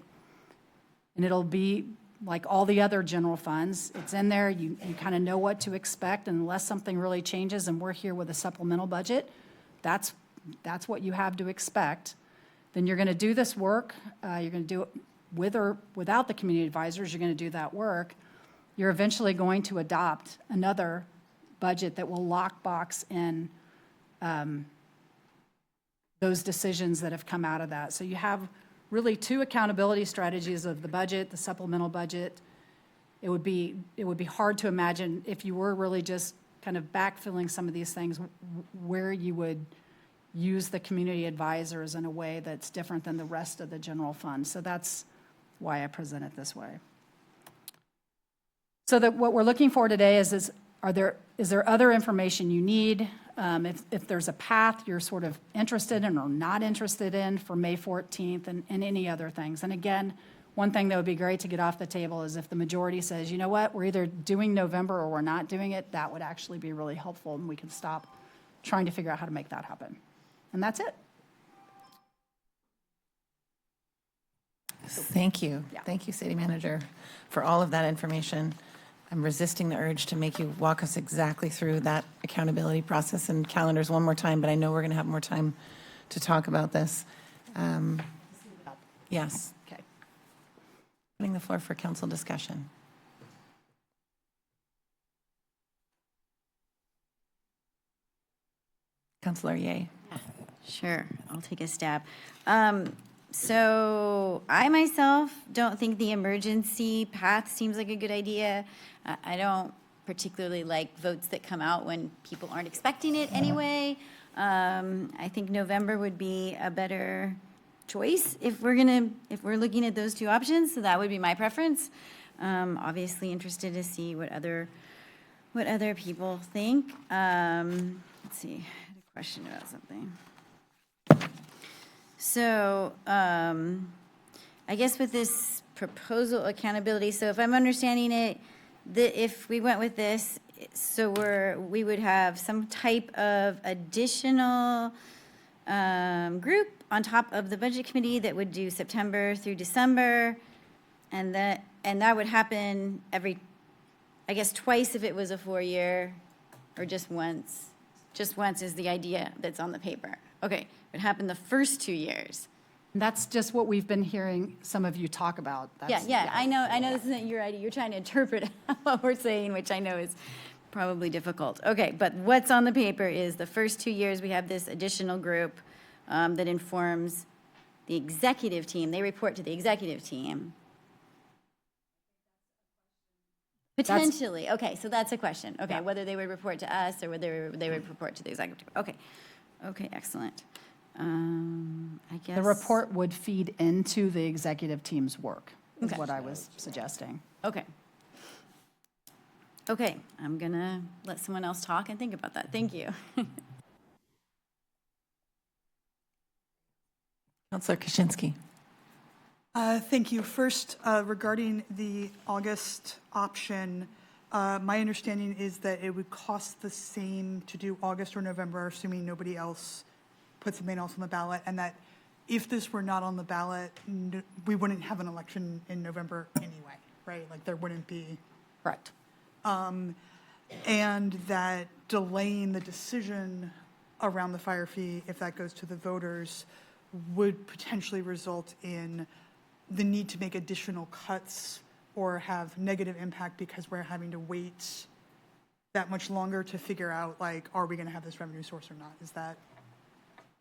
S2: and it'll be like all the other general funds. It's in there, you kind of know what to expect, and unless something really changes and we're here with a supplemental budget, that's what you have to expect. Then you're going to do this work, you're going to do it with or without the community advisors, you're going to do that work. You're eventually going to adopt another budget that will lockbox in those decisions that have come out of that. So you have really two accountability strategies of the budget, the supplemental budget. It would be hard to imagine if you were really just kind of backfilling some of these things where you would use the community advisors in a way that's different than the rest of the general fund. So that's why I present it this way. So that what we're looking for today is there other information you need? If there's a path you're sort of interested in or not interested in for May 14th and any other things. And again, one thing that would be great to get off the table is if the majority says, you know what, we're either doing November or we're not doing it, that would actually be really helpful, and we can stop trying to figure out how to make that happen. And that's it.
S1: Thank you.
S2: Yeah.
S1: Thank you, City Manager, for all of that information. I'm resisting the urge to make you walk us exactly through that accountability process and calendars one more time, but I know we're going to have more time to talk about this. Yes.
S2: Okay.
S1: Putting the floor for council discussion. Councilor Ye.
S10: Sure, I'll take a stab. So I myself don't think the emergency path seems like a good idea. I don't particularly like votes that come out when people aren't expecting it anyway. I think November would be a better choice if we're looking at those two options. So that would be my preference. Obviously interested to see what other people think. Let's see, I had a question about something. So I guess with this proposal accountability, so if I'm understanding it, if we went with this, so we would have some type of additional group on top of the budget committee that would do September through December, and that would happen I guess twice if it was a 4-year, or just once. Just once is the idea that's on the paper. Okay, it happened the first 2 years.
S2: That's just what we've been hearing some of you talk about.
S10: Yeah, I know this isn't your idea. You're trying to interpret what we're saying, which I know is probably difficult. Okay, but what's on the paper is the first 2 years we have this additional group that informs the executive team. They report to the executive team. Potentially, okay, so that's a question. Okay,
S2: Yeah.
S10: whether they would report to us or whether they would report to the executive. Okay, okay, excellent. I guess.
S2: The report would feed into the executive team's work, is
S10: Okay.
S2: what I was suggesting.
S10: Okay. Okay, I'm gonna let someone else talk and think about that. Thank you.
S1: Counselor Kaczynski.
S4: Thank you. First, regarding the August option, my understanding is that it would cost the same to do August or November, assuming nobody else put something else on the ballot, and that if this were not on the ballot, we wouldn't have an election in November anyway, right? Like, there wouldn't be.
S2: Correct.
S4: And that delaying the decision around the fire fee, if that goes to the voters, would potentially result in the need to make additional cuts or have negative impact because we're having to wait that much longer to figure out, like, are we going to have this revenue source or not? Is that?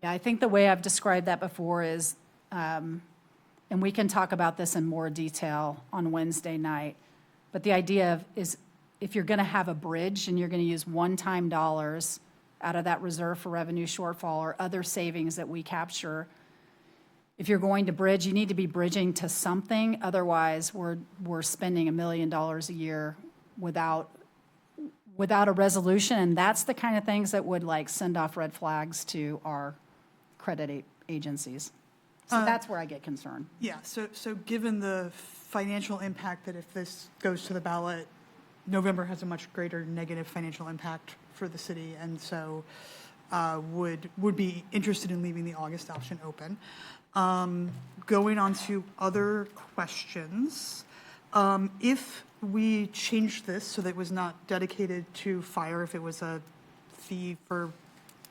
S2: Yeah, I think the way I've described that before is, and we can talk about this in more detail on Wednesday night, but the idea is if you're going to have a bridge and you're going to use one-time dollars out of that reserve for revenue shortfall or other savings that we capture, if you're going to bridge, you need to be bridging to something. Otherwise, we're spending $1 million a year without a resolution, and that's the kind of things that would like send off red flags to our credit agencies. So that's where I get concerned.
S4: Yeah, so given the financial impact that if this goes to the ballot, November has a much greater negative financial impact for the city, and so would be interested in leaving the August option open. Going on to other questions, if we changed this so that it was not dedicated to fire, if it was a fee for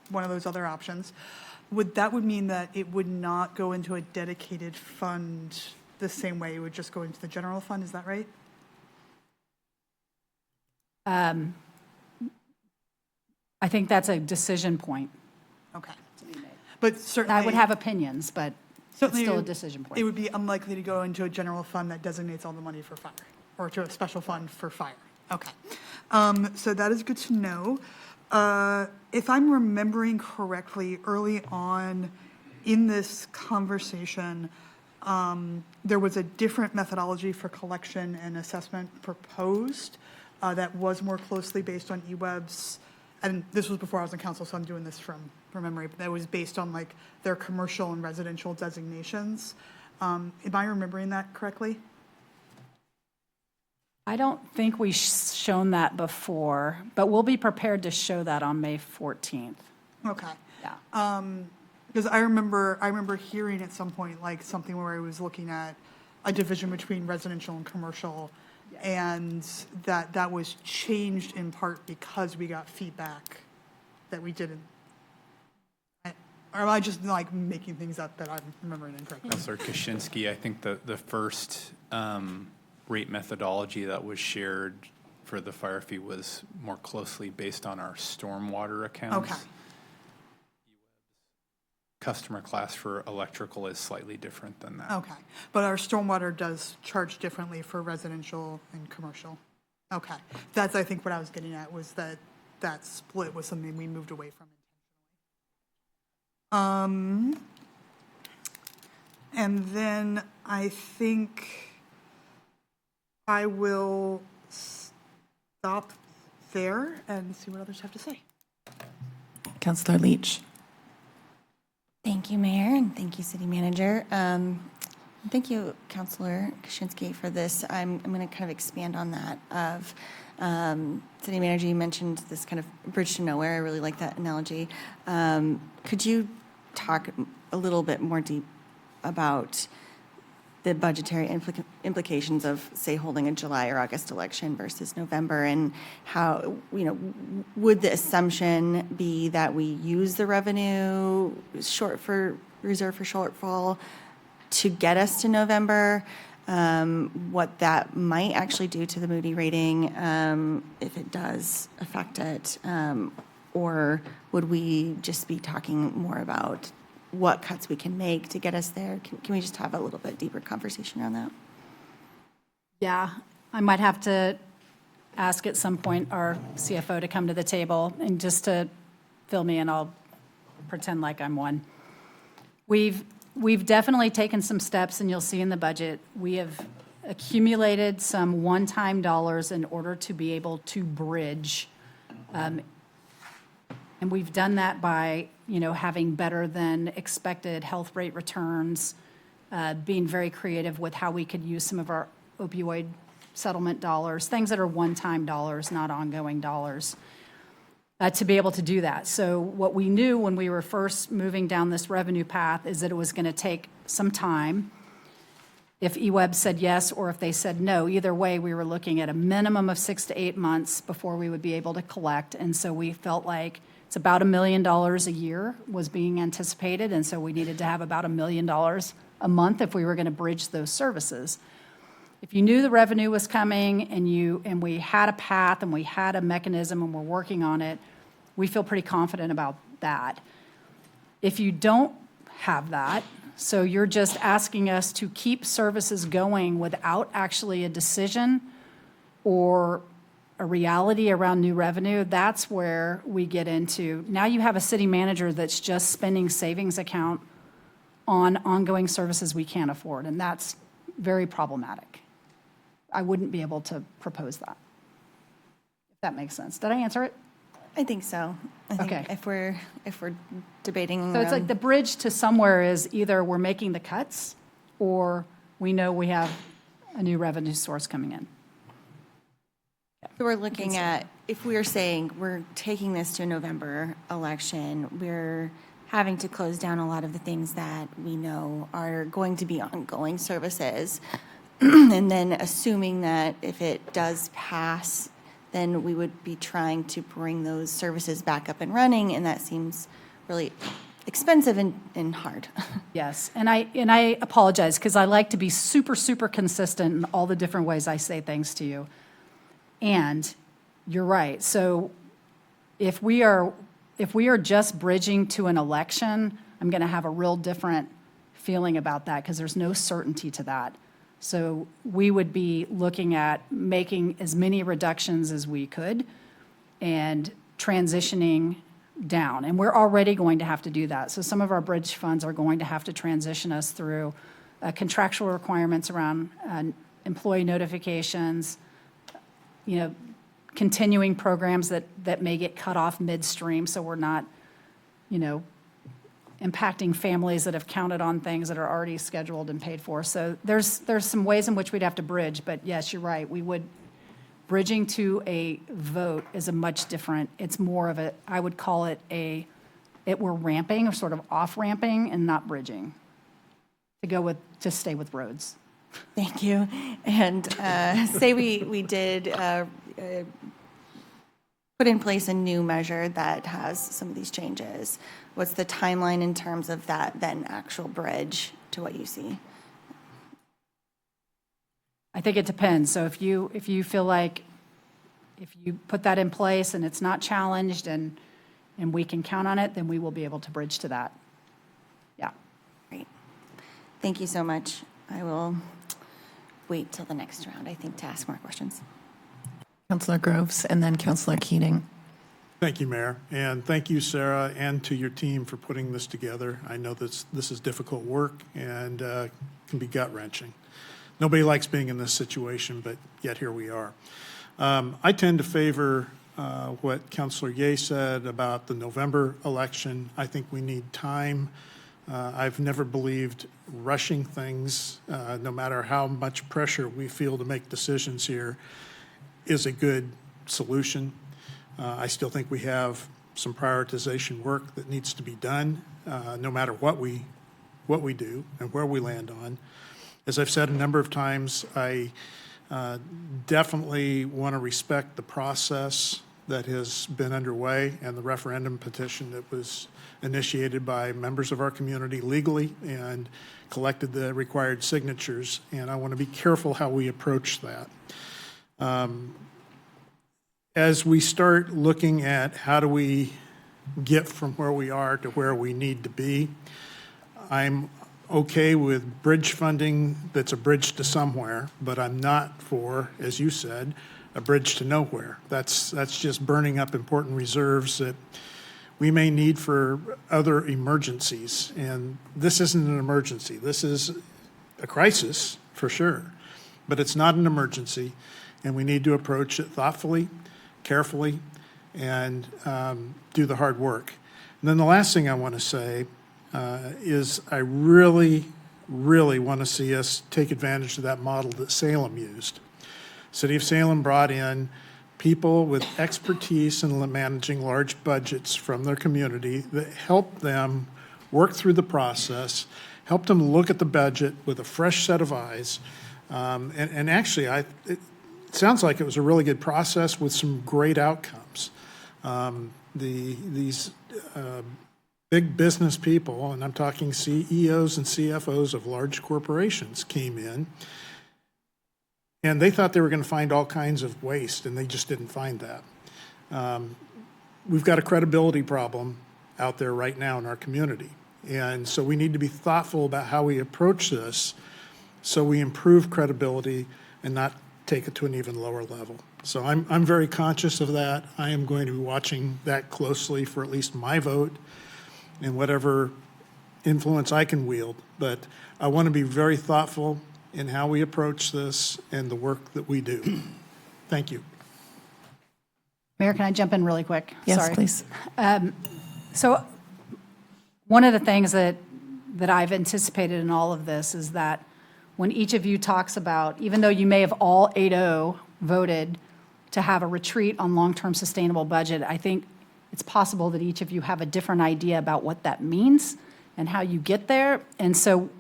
S4: one of those other options, that would mean that it would not go into a dedicated fund the same way, it would just go into the general fund, is that right?
S2: I think that's a decision point.
S4: Okay. But certainly.
S2: I would have opinions, but it's
S4: Certainly,
S2: still a decision point.
S4: It would be unlikely to go into a general fund that designates all the money for fire, or to a special fund for fire. Okay. So that is good to know. If I'm remembering correctly, early on in this conversation, there was a different methodology for collection and assessment proposed that was more closely based on eWebs. And this was before I was on council, so I'm doing this from memory, but that was based on like their commercial and residential designations. Am I remembering that correctly?
S2: I don't think we've shown that before, but we'll be prepared to show that on May 14th.
S4: Okay.
S2: Yeah.
S4: Because I remember hearing at some point like something where I was looking at a division between residential and commercial, and that was changed in part because we got feedback that we didn't. Or am I just like making things up that I'm remembering incorrectly?
S11: Councilor Kaczynski, I think the first rate methodology that was shared for the fire fee was more closely based on our stormwater accounts.
S4: Okay.
S11: Customer class for electrical is slightly different than that.
S4: Okay, but our stormwater does charge differently for residential and commercial. Okay, that's I think what I was getting at was that split was something we moved away from intentionally. And then I think I will stop there and see what others have to say.
S1: Counselor Leach.
S12: Thank you, Mayor, and thank you, City Manager. Thank you, Councilor Kaczynski, for this. I'm going to kind of expand on that. City Manager, you mentioned this kind of bridge to nowhere. I really like that analogy. Could you talk a little bit more deep about the budgetary implications of, say, holding a July or August election versus November, and how, would the assumption be that we use the revenue reserve for shortfall to get us to November? What that might actually do to the Moody rating, if it does affect it, or would we just be talking more about what cuts we can make to get us there? Can we just have a little bit deeper conversation around that?
S2: Yeah, I might have to ask at some point our CFO to come to the table and just to fill me in. I'll pretend like I'm one. We've definitely taken some steps, and you'll see in the budget, we have accumulated some one-time dollars in order to be able to bridge. And we've done that by, having better than expected health rate returns, being very creative with how we could use some of our opioid settlement dollars, things that are one-time dollars, not ongoing dollars, to be able to do that. So what we knew when we were first moving down this revenue path is that it was going to take some time. If EWEB said yes or if they said no, either way, we were looking at a minimum of 6 to 8 months before we would be able to collect. And so we felt like it's about $1 million a year was being anticipated, and so we needed to have about $1 million a month if we were going to bridge those services. If you knew the revenue was coming and we had a path and we had a mechanism and we're working on it, we feel pretty confident about that. If you don't have that, so you're just asking us to keep services going without actually a decision or a reality around new revenue, that's where we get into, now you have a city manager that's just spending savings account on ongoing services we can't afford, and that's very problematic. I wouldn't be able to propose that, if that makes sense. Did I answer it?
S12: I think so. I think
S2: Okay.
S12: if we're debating.
S2: So it's like the bridge to somewhere is either we're making the cuts or we know we have a new revenue source coming in.
S12: So we're looking at, if we're saying we're taking this to a November election, we're having to close down a lot of the things that we know are going to be ongoing services. And then assuming that if it does pass, then we would be trying to bring those services back up and running, and that seems really expensive and hard.
S2: Yes, and I apologize because I like to be super, super consistent in all the different ways I say things to you. And you're right. So if we are just bridging to an election, I'm going to have a real different feeling about that because there's no certainty to that. So we would be looking at making as many reductions as we could and transitioning down. And we're already going to have to do that. So some of our bridge funds are going to have to transition us through contractual requirements around employee notifications, continuing programs that may get cut off midstream, so we're not, impacting families that have counted on things that are already scheduled and paid for. So there's some ways in which we'd have to bridge, but yes, you're right. Bridging to a vote is a much different, it's more of a, I would call it we're ramping or sort of off-ramping and not bridging to stay with roads.
S12: Thank you. And say we did put in place a new measure that has some of these changes. What's the timeline in terms of that then actual bridge to what you see?
S2: I think it depends. So if you feel like if you put that in place and it's not challenged and we can count on it, then we will be able to bridge to that. Yeah.
S12: Great. Thank you so much. I will wait till the next round, I think, to ask more questions.
S1: Councilor Groves and then Councilor Keating.
S8: Thank you, Mayor, and thank you, Sarah, and to your team for putting this together. I know this is difficult work and can be gut-wrenching. Nobody likes being in this situation, but yet here we are. I tend to favor what Councilor Ye said about the November election. I think we need time. I've never believed rushing things, no matter how much pressure we feel to make decisions here, is a good solution. I still think we have some prioritization work that needs to be done, no matter what we do and where we land on. As I've said a number of times, I definitely want to respect the process that has been underway and the referendum petition that was initiated by members of our community legally and collected the required signatures. And I want to be careful how we approach that. As we start looking at how do we get from where we are to where we need to be, I'm okay with bridge funding that's a bridge to somewhere, but I'm not for, as you said, a bridge to nowhere. That's just burning up important reserves that we may need for other emergencies. And this isn't an emergency. This is a crisis, for sure, but it's not an emergency, and we need to approach it thoughtfully, carefully, and do the hard work. And then the last thing I want to say is I really, really want to see us take advantage of that model that Salem used. City of Salem brought in people with expertise in managing large budgets from their community that helped them work through the process, helped them look at the budget with a fresh set of eyes. And actually, it sounds like it was a really good process with some great outcomes. These big business people, and I'm talking CEOs and CFOs of large corporations, came in, and they thought they were going to find all kinds of waste, and they just didn't find that. We've got a credibility problem out there right now in our community, and so we need to be thoughtful about how we approach this so we improve credibility and not take it to an even lower level. So I'm very conscious of that. I am going to be watching that closely for at least my vote and whatever influence I can wield. But I want to be very thoughtful in how we approach this and the work that we do. Thank you.
S2: Mayor, can I jump in really quick?
S1: Yes,
S2: Sorry.
S1: please.
S2: So one of the things that I've anticipated in all of this is that when each of you talks about, even though you may have all 8-0 voted to have a retreat on long-term sustainable budget, I think it's possible that each of you have a different idea about what that means and how you get there. And so,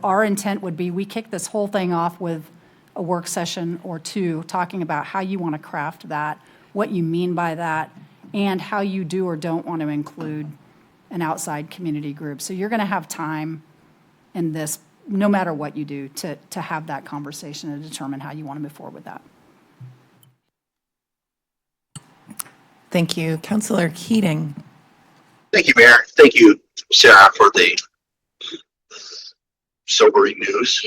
S2: our intent would be we kick this whole thing off with a work session or two talking about how you want to craft that, what you mean by that, and how you do or don't want to include an outside community group. So you're going to have time in this, no matter what you do, to have that conversation and determine how you want to move forward with that.
S1: Thank you. Councillor Keating.
S5: Thank you, Mayor. Thank you, Sarah, for the sobering news.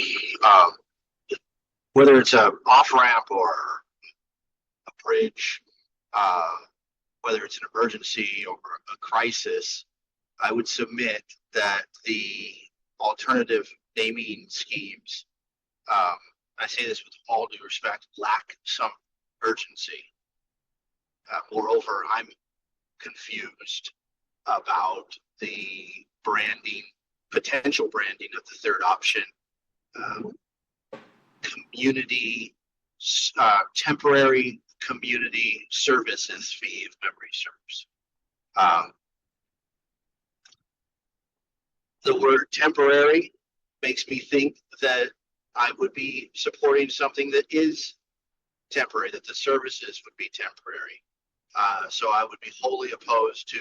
S5: Whether it's an off-ramp or a bridge, whether it's an emergency or a crisis, I would submit that the alternative naming schemes, I say this with all due respect, lack some urgency. Moreover, I'm confused about the potential branding of the third option, temporary community services fee, if memory serves. The word temporary makes me think that I would be supporting something that is temporary, that the services would be temporary. So I would be wholly opposed to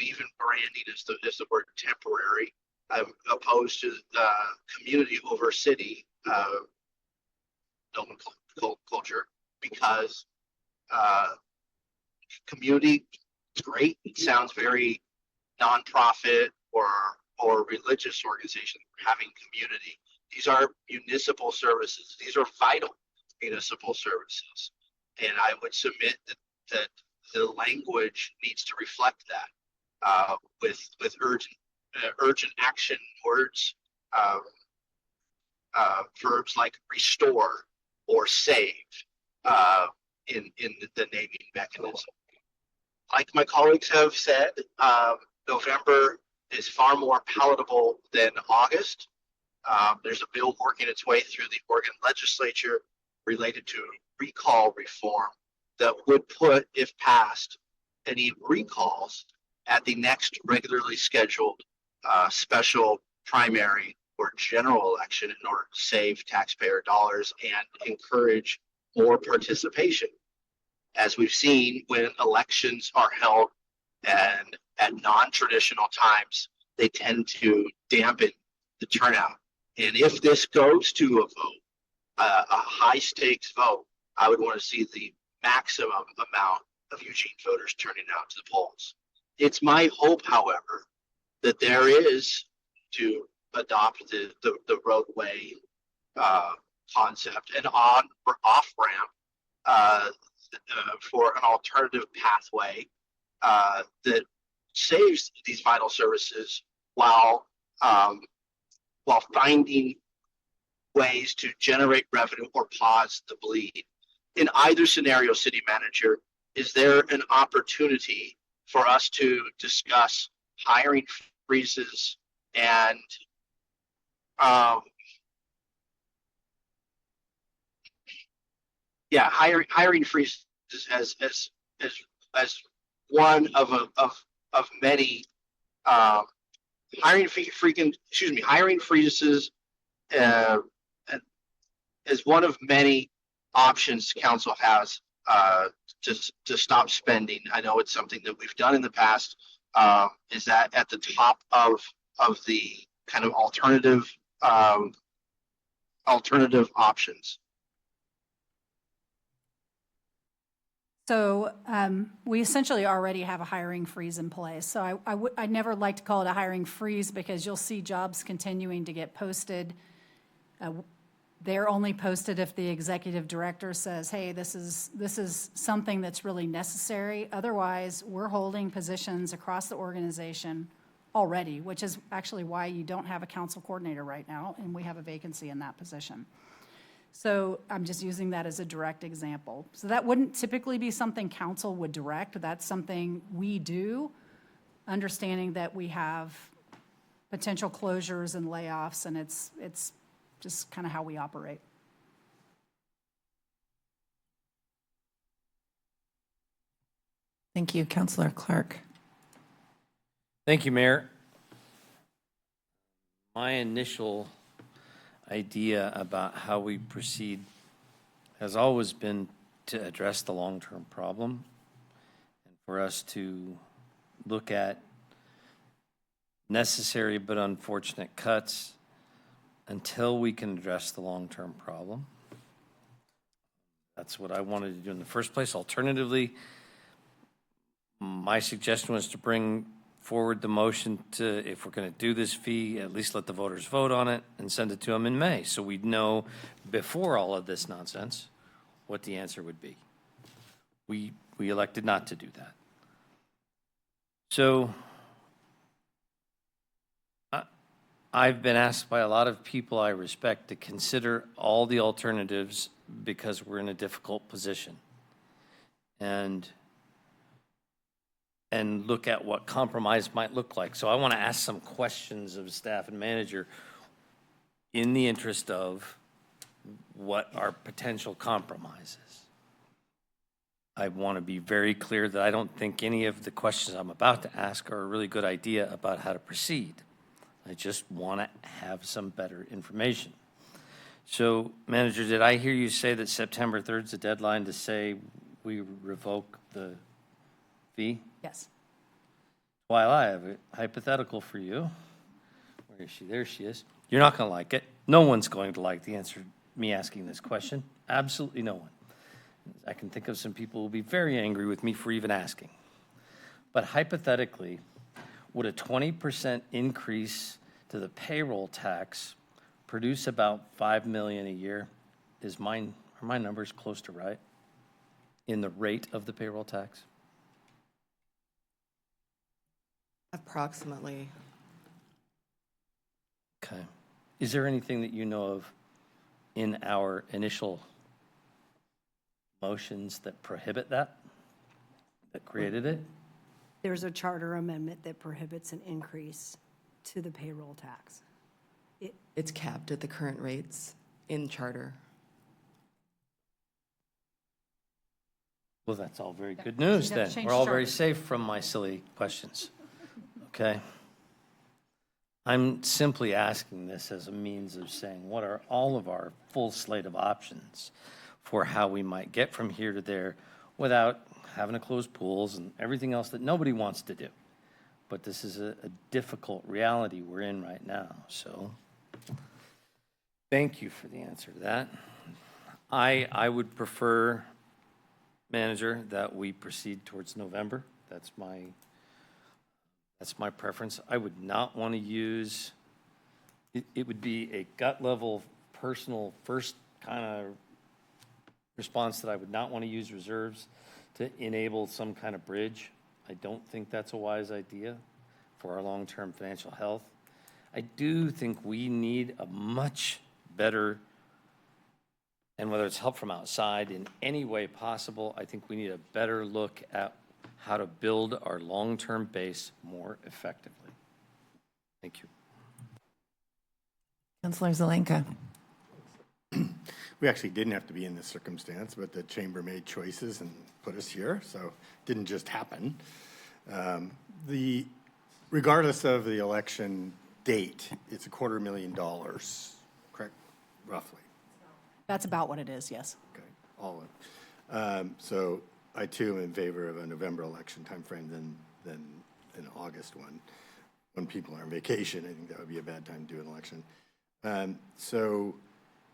S5: even branding as the word temporary. I'm opposed to the community over city nomenclature because community is great. It sounds very nonprofit or religious organization having community. These are municipal services. These are vital municipal services. And I would submit that the language needs to reflect that with urgent action words, verbs like restore or save in the naming mechanism. Like my colleagues have said, November is far more palatable than August. There's a bill working its way through the Oregon legislature related to recall reform that would put, if passed, any recalls at the next regularly scheduled special primary or general election in order to save taxpayer dollars and encourage more participation. As we've seen, when elections are held and at non-traditional times, they tend to dampen the turnout. And if this goes to a vote, a high stakes vote, I would want to see the maximum amount of Eugene voters turning out to the polls. It's my hope, however, that there is to adopt the roadway concept and on or off ramp for an alternative pathway that saves these vital services while finding ways to generate revenue or pause the bleed. In either scenario, city manager, is there an opportunity for us to discuss hiring freezes and hiring freezes as one of many hiring freezes uh, as one of many options council has to stop spending. I know it's something that we've done in the past. Is that at the top of the kind of alternative options?
S2: So we essentially already have a hiring freeze in place. So I'd never like to call it a hiring freeze because you'll see jobs continuing to get posted. They're only posted if the executive director says, hey, this is something that's really necessary. Otherwise, we're holding positions across the organization already, which is actually why you don't have a council coordinator right now, and we have a vacancy in that position. So I'm just using that as a direct example. So that wouldn't typically be something council would direct. That's something we do, understanding that we have potential closures and layoffs, and it's just kind of how we operate.
S1: Thank you, Councilor Clark.
S13: Thank you, Mayor. My initial idea about how we proceed has always been to address the long-term problem and for us to look at necessary but unfortunate cuts until we can address the long-term problem. That's what I wanted to do in the first place. Alternatively, my suggestion was to bring forward the motion to, if we're going to do this fee, at least let the voters vote on it and send it to them in May, so we'd know before all of this nonsense what the answer would be. We elected not to do that. So I've been asked by a lot of people I respect to consider all the alternatives because we're in a difficult position. And look at what compromise might look like. So I want to ask some questions of staff and manager in the interest of what are potential compromises. I want to be very clear that I don't think any of the questions I'm about to ask are a really good idea about how to proceed. I just want to have some better information. So, manager, did I hear you say that September 3rd is the deadline to say we revoke the fee?
S2: Yes.
S13: While I have a hypothetical for you. Where is she? There she is. You're not going to like it. No one's going to like the answer to me asking this question. Absolutely no one. I can think of some people who will be very angry with me for even asking. But hypothetically, would a 20% increase to the payroll tax produce about $5 million a year? Are my numbers close to right in the rate of the payroll tax?
S14: Approximately.
S13: Okay. Is there anything that you know of in our initial motions that prohibit that created it?
S14: There's a charter amendment that prohibits an increase to the payroll tax. It's capped at the current rates in charter.
S13: Well, that's all very good news then. We're all very safe from my silly questions. Okay. I'm simply asking this as a means of saying, what are all of our full slate of options for how we might get from here to there without having to close pools and everything else that nobody wants to do. But this is a difficult reality we're in right now. So thank you for the answer to that. I would prefer, manager, that we proceed towards November. That's That's my preference. I would not want to use, it would be a gut level, personal, first kind of response that I would not want to use reserves to enable some kind of bridge. I don't think that's a wise idea for our long-term financial health. I do think we need a much better, and whether it's help from outside in any way possible, I think we need a better look at how to build our long-term base more effectively. Thank you.
S1: Councilor Zelenka.
S7: We actually didn't have to be in this circumstance, but the chamber made choices and put us here, so it didn't just happen. Regardless of the election date, it's $250,000, correct? Roughly.
S2: That's about what it is, yes.
S7: Okay, all in. So I too am in favor of a November election timeframe than an August one. When people are on vacation, I think that would be a bad time to do an election.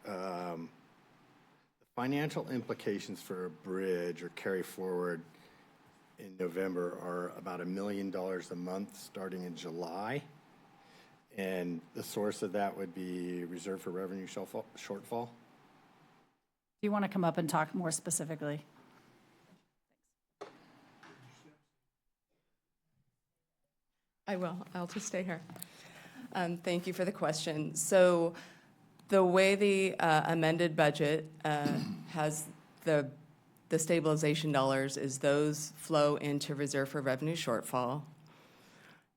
S7: The financial implications for a bridge or carry forward in November are about $1 million a month starting in July. And the source of that would be reserve for revenue shortfall.
S2: Do you want to come up and talk more specifically?
S14: I will. I'll just stay here. Thank you for the question. So the way the amended budget has the stabilization dollars is those flow into reserve for revenue shortfall.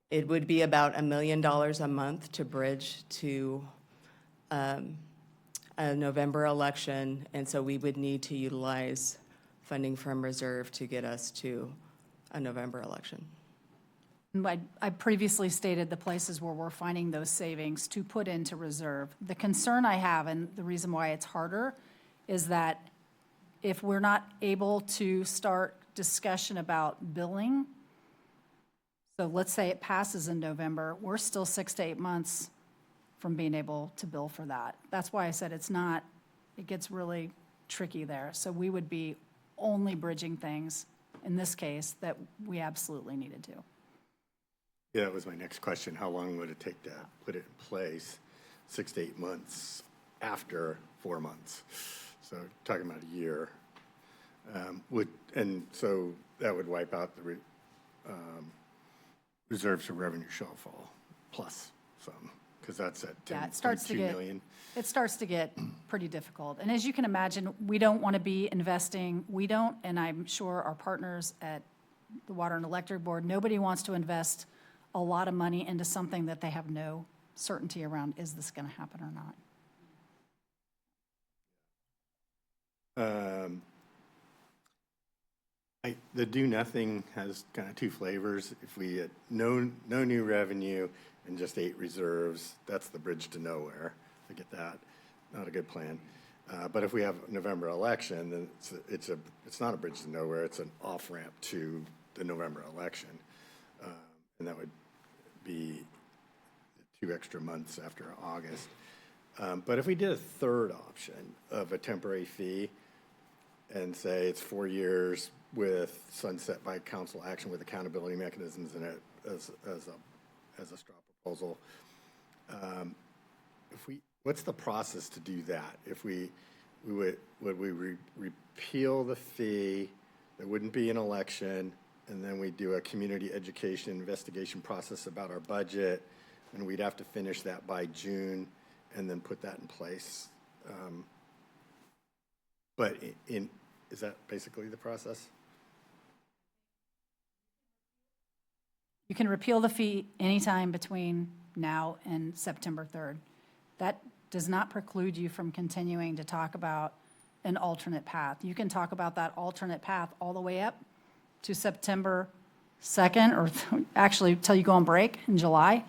S14: It would be about $1 million a month to bridge to a November election, and so we would need to utilize funding from reserve to get us to a November election.
S2: I previously stated the places where we're finding those savings to put into reserve. The concern I have, and the reason why it's harder, is that if we're not able to start discussion about billing, so let's say it passes in November, we're still 6 to 8 months from being able to bill for that. That's why I said it gets really tricky there. So we would be only bridging things, in this case, that we absolutely needed to.
S7: Yeah, that was my next question. How long would it take to put it in place? 6 to 8 months after 4 months. So talking about a year. And so that would wipe out the reserves for revenue shortfall plus some, because that's at $10.2 million.
S2: It starts to get pretty difficult. And as you can imagine, we don't want to be investing, and I'm sure our partners at the Water and Electric Board, nobody wants to invest a lot of money into something that they have no certainty around, is this going to happen or not?
S7: The do nothing has kind of two flavors. If we had no new revenue and just 8 reserves, that's the bridge to nowhere. I get that. Not a good plan. But if we have a November election, then it's not a bridge to nowhere. It's an off ramp to the November election, and that would be 2 extra months after August. But if we did a third option of a temporary fee and say it's 4 years with sunset by council action with accountability mechanisms in it as a straw proposal, what's the process to do that? If would we repeal the fee? There wouldn't be an election, and then we do a community education investigation process about our budget, and we'd have to finish that by June and then put that in place. But is that basically the process?
S2: You can repeal the fee anytime between now and September 3rd. That does not preclude you from continuing to talk about an alternate path. You can talk about that alternate path all the way up to September 2nd, or actually till you go on break in July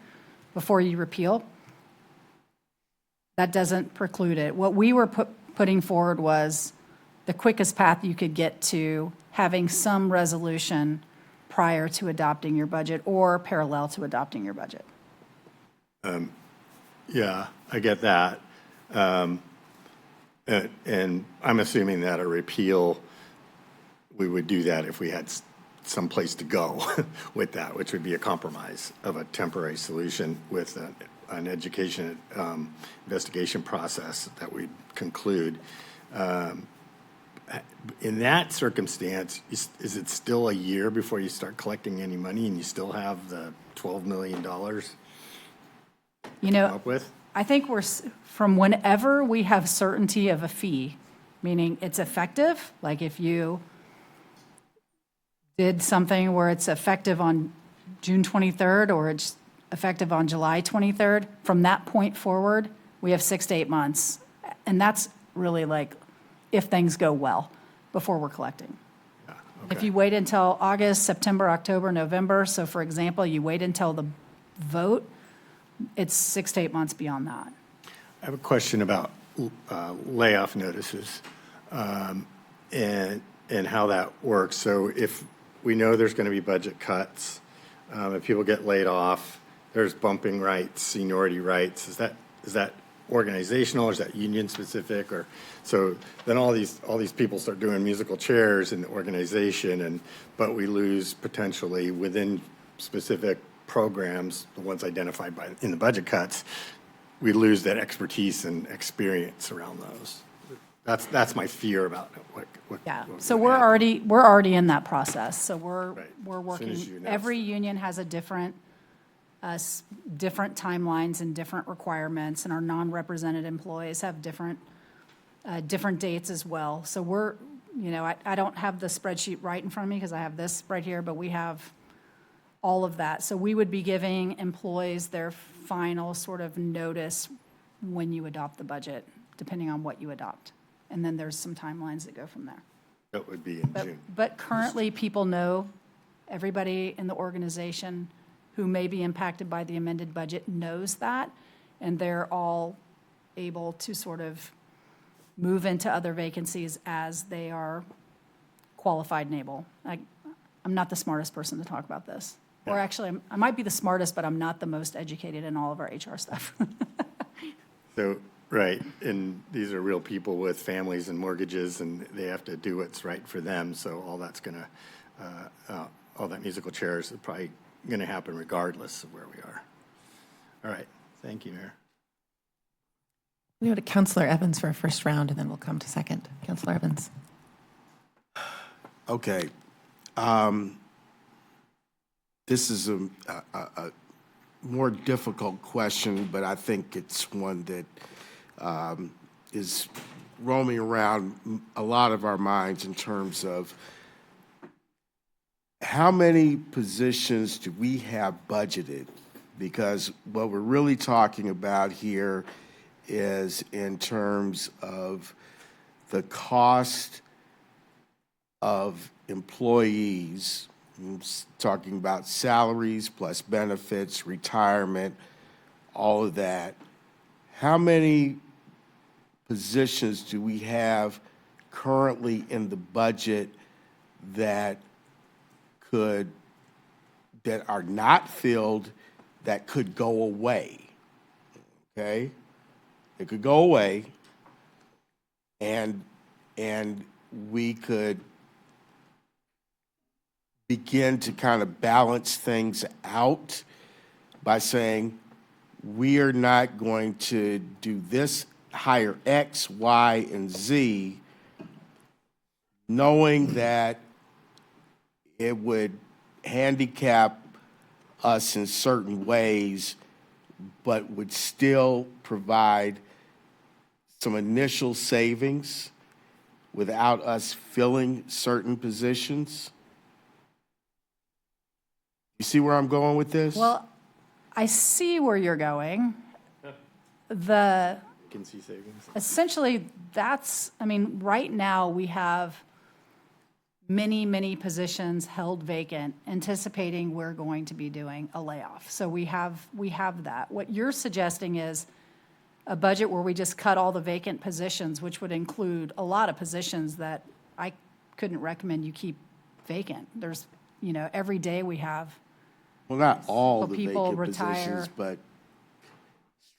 S2: before you repeal. That doesn't preclude it. What we were putting forward was the quickest path you could get to having some resolution prior to adopting your budget or parallel to adopting your budget.
S7: Yeah, I get that. And I'm assuming that a repeal, we would do that if we had someplace to go with that, which would be a compromise of a temporary solution with an education investigation process that we'd conclude. In that circumstance, is it still a year before you start collecting any money and you still have the $12 million to
S2: You know,
S7: come up with?
S2: I think from whenever we have certainty of a fee, meaning it's effective, like if you did something where it's effective on June 23rd or it's effective on July 23rd, from that point forward, we have 6 to 8 months. And that's really like if things go well before we're collecting. If you wait until August, September, October, November, so for example, you wait until the vote, it's 6 to 8 months beyond that.
S7: I have a question about layoff notices and how that works. So if we know there's going to be budget cuts, if people get laid off, there's bumping rights, seniority rights. Is that organizational, or is that union specific? Or so then all these people start doing musical chairs in the organization, but we lose potentially within specific programs, the ones identified in the budget cuts, we lose that expertise and experience around those. That's my fear about what
S2: Yeah,
S7: what
S2: so
S7: would
S2: we're
S7: happen.
S2: already in that process. So we're
S7: As soon as you
S2: working,
S7: announce
S2: every union has a different timelines and different requirements, and our non-represented employees have different dates as well. So I don't have the spreadsheet right in front of me because I have this right here, but we have all of that. So we would be giving employees their final sort of notice when you adopt the budget, depending on what you adopt. And then there's some timelines that go from there.
S7: That would be in June.
S2: But currently, people know, everybody in the organization who may be impacted by the amended budget knows that, and they're all able to sort of move into other vacancies as they are qualified and able. I'm not the smartest person to talk about this. Or actually, I might be the smartest, but I'm not the most educated in all of our HR stuff.
S7: So, right, and these are real people with families and mortgages, and they have to do what's right for them, so all that's gonna, all that musical chairs is probably gonna happen regardless of where we are. All right, thank you, Mayor.
S1: We go to Councilor Evans for a first round, and then we'll come to second. Councilor Evans.
S6: Okay. This is a more difficult question, but I think it's one that is roaming around a lot of our minds in terms of how many positions do we have budgeted? Because what we're really talking about here is in terms of the cost of employees. I'm talking about salaries plus benefits, retirement, all of that. How many positions do we have currently in the budget that are not filled that could go away? Okay? They could go away, and we could begin to kind of balance things out by saying, we are not going to do this, hire X, Y, and Z, knowing that it would handicap us in certain ways, but would still provide some initial savings without us filling certain positions. You see where I'm going with this?
S2: Well, I see where you're going.
S7: Can see savings.
S2: Essentially, right now, we have many, many positions held vacant, anticipating we're going to be doing a layoff. So we have that. What you're suggesting is a budget where we just cut all the vacant positions, which would include a lot of positions that I couldn't recommend you keep vacant. There's, every day we have.
S6: Well, not all the
S2: people
S6: vacant
S2: retire.
S6: positions, but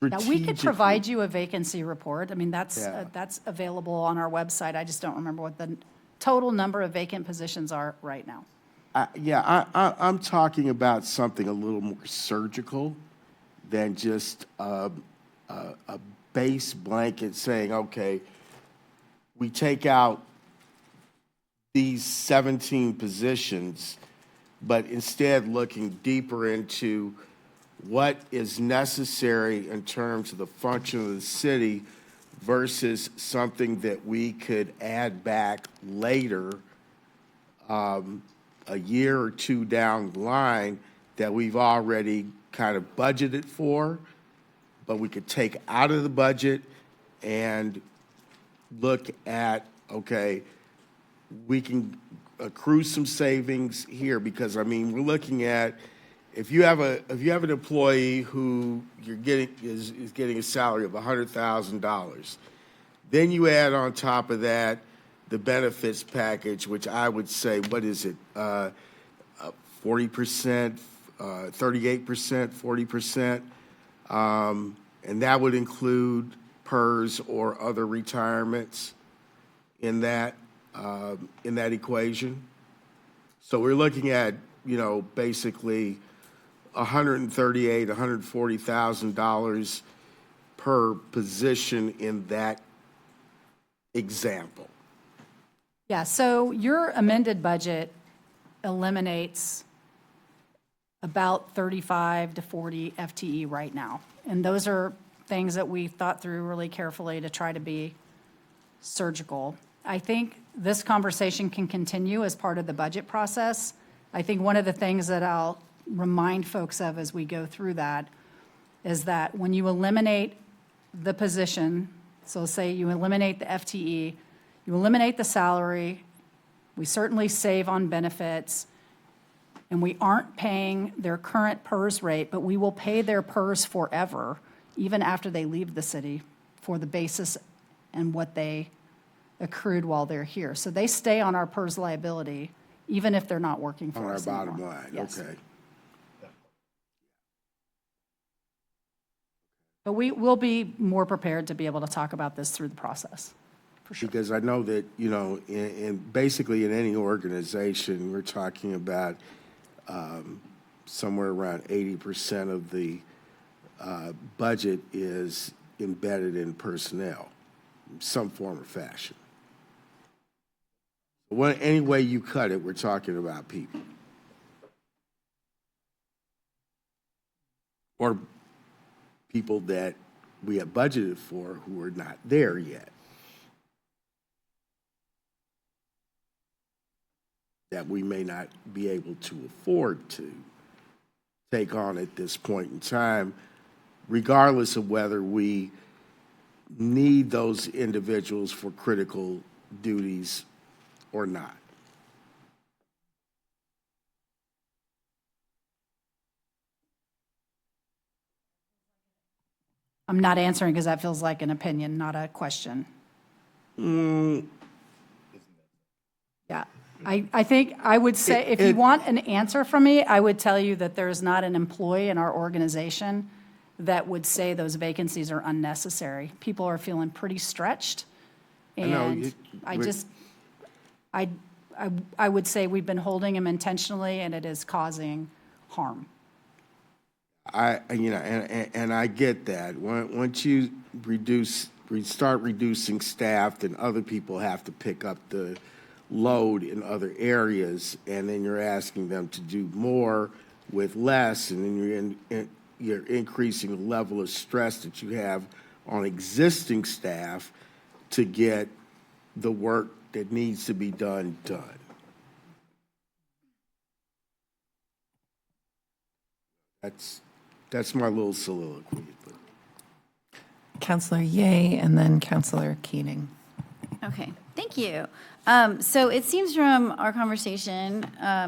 S2: Now, we could
S6: strategically.
S2: provide you a vacancy report. I mean, that's available on our website. I just don't remember what the total number of vacant positions are right now.
S6: I'm talking about something a little more surgical than just a base blanket saying, okay, we take out these 17 positions, but instead looking deeper into what is necessary in terms of the function of the city versus something that we could add back later, a year or two down the line, that we've already kind of budgeted for, but we could take out of the budget and look at, okay, we can accrue some savings here, because I mean, we're looking at, if you have an employee who is getting a salary of $100,000, then you add on top of that the benefits package, which I would say, what is it, 40%, 38%, 40%, and that would include PERS or other retirements in that equation. So we're looking at, basically $138,000, $140,000 per position in that example.
S2: Yeah, so your amended budget eliminates about 35 to 40 FTE right now. And those are things that we thought through really carefully to try to be surgical. I think this conversation can continue as part of the budget process. I think one of the things that I'll remind folks of as we go through that is that when you eliminate the position, so say you eliminate the FTE, you eliminate the salary, we certainly save on benefits, and we aren't paying their current PERS rate, but we will pay their PERS forever, even after they leave the city, for the basis and what they accrued while they're here. So they stay on our PERS liability, even if they're not working for us anymore.
S6: On our bottom line,
S2: Yes.
S6: okay.
S2: But we'll be more prepared to be able to talk about this through the process, for sure.
S6: Because I know that, in basically in any organization, we're talking about somewhere around 80% of the budget is embedded in personnel, some form or fashion. Any way you cut it, we're talking about people. Or people that we have budgeted for who are not there yet. That we may not be able to afford to take on at this point in time, regardless of whether we need those individuals for critical duties or not.
S2: I'm not answering because that feels like an opinion, not a question. Yeah, I think I would say, if you want an answer from me, I would tell you that there's not an employee in our organization that would say those vacancies are unnecessary. People are feeling pretty stretched. And I would say we've been holding them intentionally, and it is causing harm.
S6: And I get that. Once you start reducing staff, then other people have to pick up the load in other areas, and then you're asking them to do more with less, and then you're increasing the level of stress that you have on existing staff to get the work that needs to be done. That's my little soliloquy.
S1: Councillor Ye and then Councillor Keating.
S10: Okay, thank you. So it seems from our conversation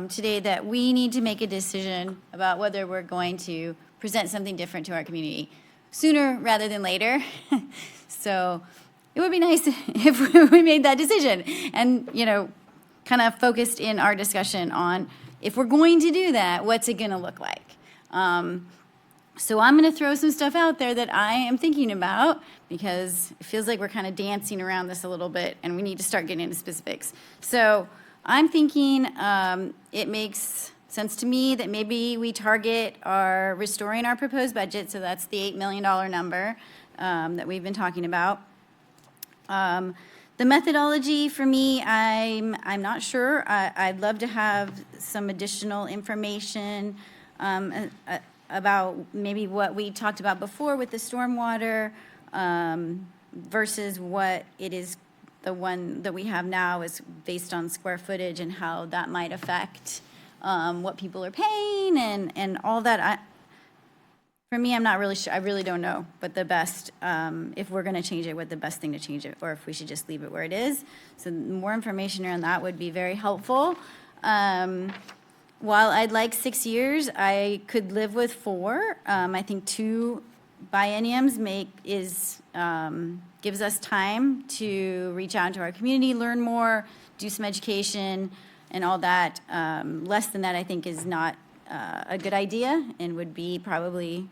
S10: today that we need to make a decision about whether we're going to present something different to our community sooner rather than later. So it would be nice if we made that decision and, kind of focused in our discussion on, if we're going to do that, what's it going to look like? So I'm going to throw some stuff out there that I am thinking about, because it feels like we're kind of dancing around this a little bit and we need to start getting into specifics. So I'm thinking it makes sense to me that maybe we target our restoring our proposed budget, so that's the $8 million number that we've been talking about. The methodology for me, I'm not sure. I'd love to have some additional information about maybe what we talked about before with the stormwater versus what it is, the one that we have now is based on square footage and how that might affect what people are paying and all that. For me, I'm not really sure. I really don't know what the best, if we're going to change it, what the best thing to change it, or if we should just leave it where it is. So more information around that would be very helpful. While I'd like 6 years, I could live with 4. I think 2 bienniums gives us time to reach out to our community, learn more, do some education, and all that. Less than that, I think, is not a good idea and would be probably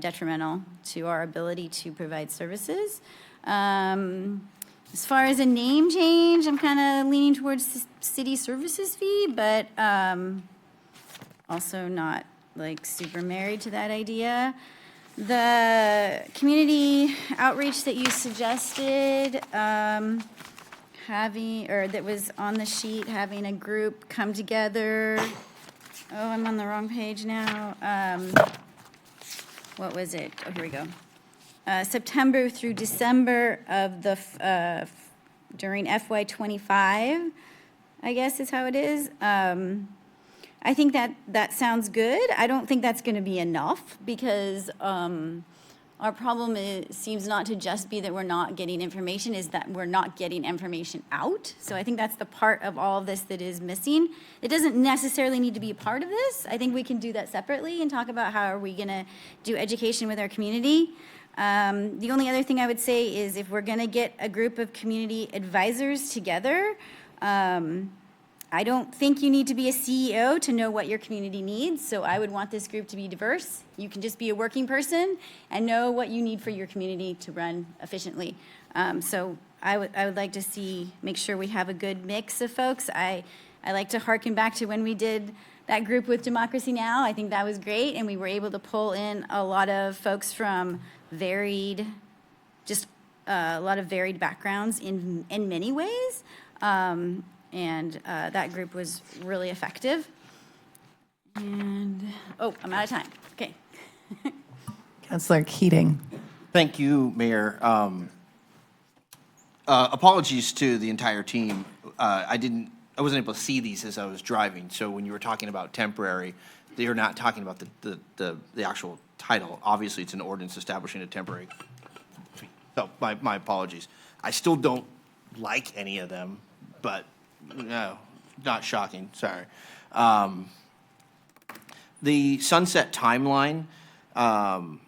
S10: detrimental to our ability to provide services. As far as a name change, I'm kind of leaning towards city services fee, but also not like super married to that idea. The community outreach that you suggested, that was on the sheet, having a group come together. Oh, I'm on the wrong page now. What was it? Oh, here we go. September through December of the, during FY '25, I guess is how it is. I think that sounds good. I don't think that's going to be enough because our problem seems not to just be that we're not getting information, is that we're not getting information out. So I think that's the part of all of this that is missing. It doesn't necessarily need to be a part of this. I think we can do that separately and talk about how are we going to do education with our community. The only other thing I would say is if we're going to get a group of community advisors together, I don't think you need to be a CEO to know what your community needs, so I would want this group to be diverse. You can just be a working person and know what you need for your community to run efficiently. So I would like to make sure we have a good mix of folks. I like to harken back to when we did that group with Democracy Now! I think that was great, and we were able to pull in a lot of folks from a lot of varied backgrounds in many ways. And that group was really effective. And, I'm out of time. Okay.
S1: Councillor Keating.
S15: Thank you, Mayor. Apologies to the entire team. I wasn't able to see these as I was driving. So when you were talking about temporary, you're not talking about the actual title. Obviously, it's an ordinance establishing a temporary. So my apologies. I still don't like any of them, but no, not shocking. Sorry. The sunset timeline, at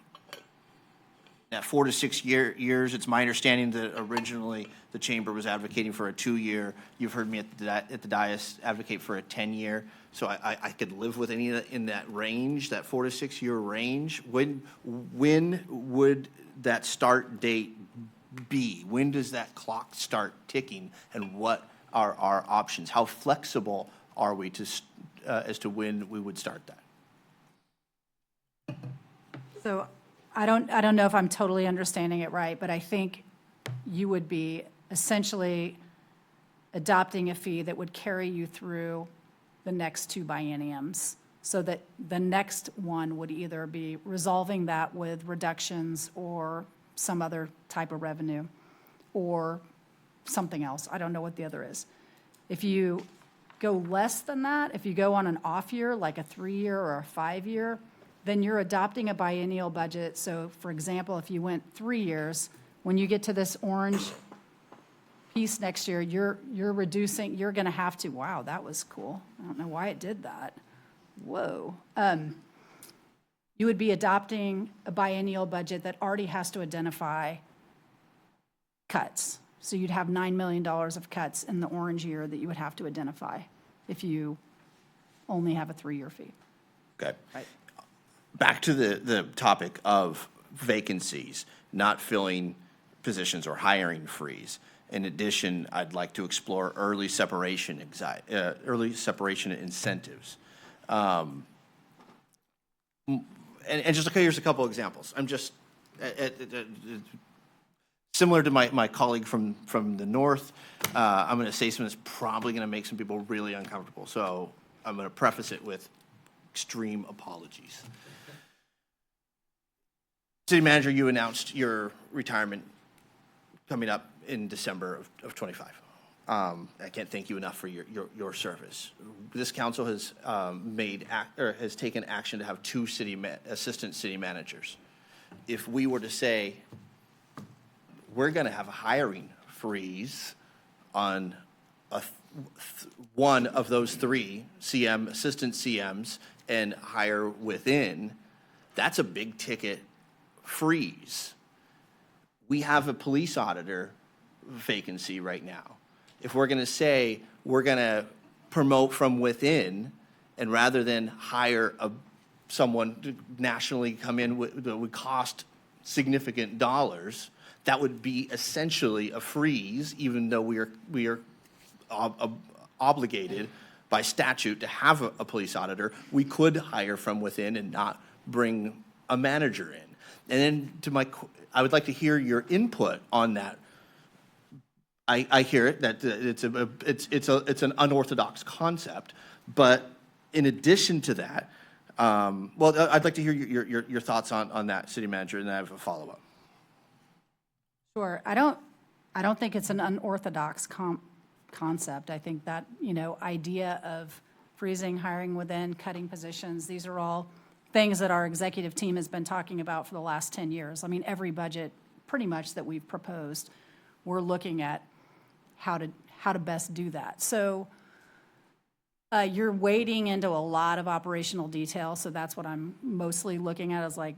S15: 4 to 6 years, it's my understanding that originally the chamber was advocating for a 2-year. You've heard me at the dais advocate for a 10-year. So I could live with any of that in that range, that 4 to 6 year range. When would that start date be? When does that clock start ticking, and what are our options? How flexible are we as to when we would start that?
S2: So I don't know if I'm totally understanding it right, but I think you would be essentially adopting a fee that would carry you through the next 2 bienniums, so that the next one would either be resolving that with reductions or some other type of revenue or something else. I don't know what the other is. If you go less than that, if you go on an off year, like a 3-year or a 5-year, then you're adopting a biennial budget. So for example, if you went 3 years, when you get to this orange piece next year, you're reducing, you're gonna have to, wow, that was cool. I don't know why it did that. Whoa. You would be adopting a biennial budget that already has to identify cuts. So you'd have $9 million of cuts in the orange year that you would have to identify if you only have a 3-year fee.
S15: Okay.
S2: Right.
S15: Back to the topic of vacancies, not filling positions or hiring freeze. In addition, I'd like to explore early separation incentives. And just, okay, here's a couple examples. I'm just, similar to my colleague from the north, I'm going to say something that's probably going to make some people really uncomfortable. So I'm going to preface it with extreme apologies. City Manager, you announced your retirement coming up in December of 25. I can't thank you enough for your service. This council has has taken action to have two assistant city managers. If we were to say we're going to have a hiring freeze on one of those three assistant CMs and hire within, that's a big ticket freeze. We have a police auditor vacancy right now. If we're going to say we're going to promote from within, and rather than hire someone to nationally come in that would cost significant dollars, that would be essentially a freeze, even though we are obligated by statute to have a police auditor. We could hire from within and not bring a manager in. And then I would like to hear your input on that. I hear it, that it's an unorthodox concept, but in addition to that, well, I'd like to hear your thoughts on that, City Manager, and then I have a follow-up.
S2: Sure. I don't think it's an unorthodox concept. I think that, idea of freezing, hiring within, cutting positions, these are all things that our executive team has been talking about for the last 10 years. I mean, every budget pretty much that we've proposed, we're looking at how to best do that. So you're wading into a lot of operational detail, so that's what I'm mostly looking at, is like,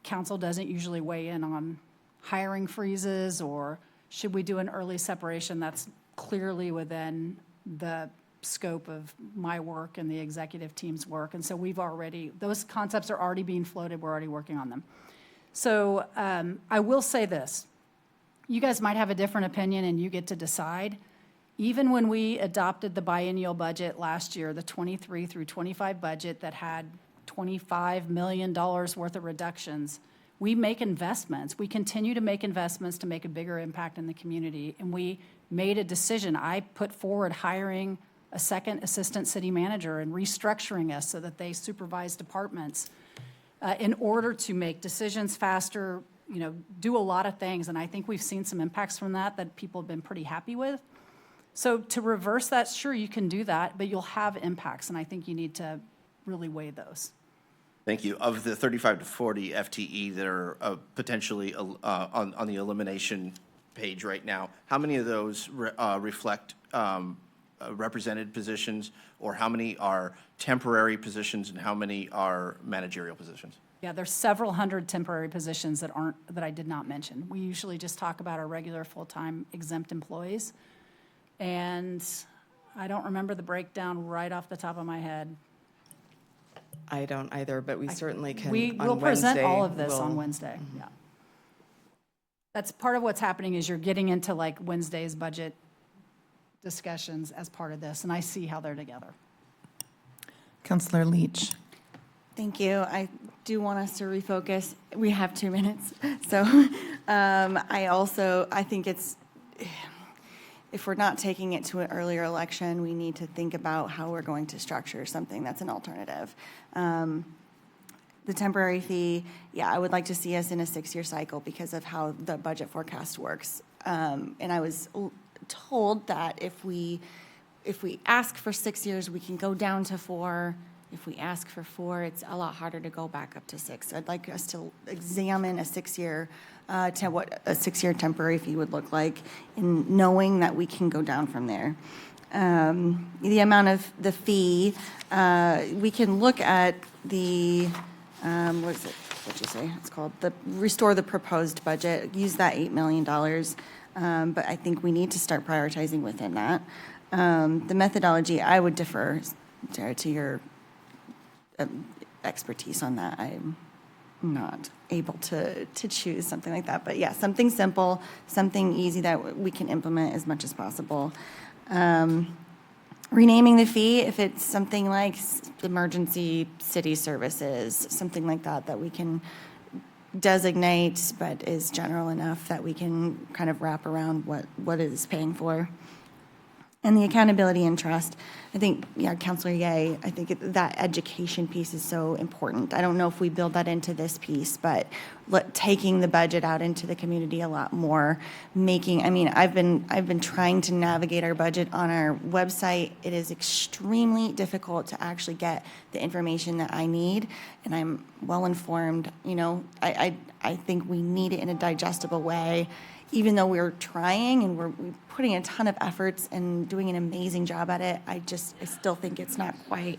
S2: council doesn't usually weigh in on hiring freezes, or should we do an early separation? That's clearly within the scope of my work and the executive team's work. And so those concepts are already being floated. We're already working on them. So I will say this. You guys might have a different opinion and you get to decide. Even when we adopted the biennial budget last year, the 23 through 25 budget that had $25 million worth of reductions, we make investments. We continue to make investments to make a bigger impact in the community. And we made a decision. I put forward hiring a second assistant city manager and restructuring us so that they supervise departments in order to make decisions faster, do a lot of things. And I think we've seen some impacts from that people have been pretty happy with. So to reverse that, sure, you can do that, but you'll have impacts. And I think you need to really weigh those.
S15: Thank you. Of the 35 to 40 FTE that are potentially on the elimination page right now, how many of those reflect represented positions, or how many are temporary positions, and how many are managerial positions?
S2: Yeah, there's several hundred temporary positions that I did not mention. We usually just talk about our regular full-time exempt employees. And I don't remember the breakdown right off the top of my head.
S14: I don't either, but we certainly can.
S2: We will present all of this on Wednesday, yeah. That's part of what's happening, is you're getting into like Wednesday's budget discussions as part of this, and I see how they're together.
S1: Councillor Leach.
S12: Thank you. I do want us to refocus. We have 2 minutes. So I think if we're not taking it to an earlier election, we need to think about how we're going to structure something that's an alternative. The temporary fee, yeah, I would like to see us in a 6-year cycle because of how the budget forecast works. And I was told that if we ask for 6 years, we can go down to 4. If we ask for 4, it's a lot harder to go back up to 6. I'd like us to examine a 6-year, what a 6-year temporary fee would look like, and knowing that we can go down from there. The amount of the fee, we can look at the, what is it? What'd you say? It's called restore the proposed budget. Use that $8 million, but I think we need to start prioritizing within that. The methodology, I would defer to your expertise on that. not able to choose something like that. But yeah, something simple, something easy that we can implement as much as possible. Renaming the fee, if it's something like emergency city services, something like that, that we can designate, but is general enough that we can kind of wrap around what it is paying for. And the accountability and trust, I think, yeah, Counselor Ye, I think that education piece is so important. I don't know if we build that into this piece, but taking the budget out into the community a lot more, I've been trying to navigate our budget on our website. It is extremely difficult to actually get the information that I need, and I'm well informed. I think we need it in a digestible way. Even though we're trying and we're putting a ton of efforts and doing an amazing job at it, I still think it's not quite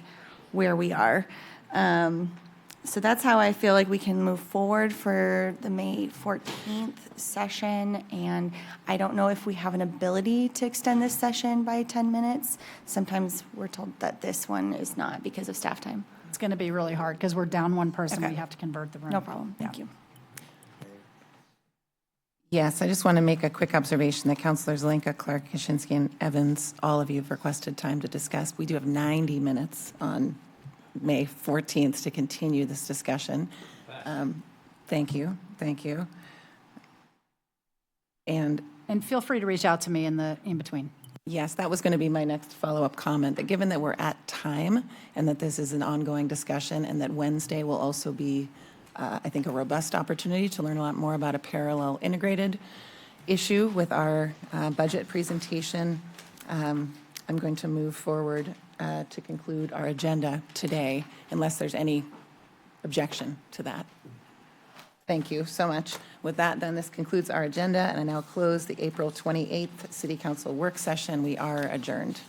S12: where we are. So that's how I feel like we can move forward for the May 14th session. And I don't know if we have an ability to extend this session by 10 minutes. Sometimes we're told that this one is not because of staff time.
S2: It's going to be really hard because we're down one person.
S12: Okay.
S2: We have to convert the room.
S12: No problem. Thank you.
S1: Yes, I just want to make a quick observation that Councilors Zelenka, Clark, Kaczynski, and Evans, all of you have requested time to discuss. We do have 90 minutes on May 14th to continue this discussion. Thank you. And
S2: feel free to reach out to me in between.
S1: yes, that was going to be my next follow-up comment, that given that we're at time and that this is an ongoing discussion and that Wednesday will also be I think, a robust opportunity to learn a lot more about a parallel integrated issue with our budget presentation. I'm going to move forward to conclude our agenda today, unless there's any objection to that. Thank you so much. With that, then, this concludes our agenda, and I now close the April 28th City Council work session. We are adjourned.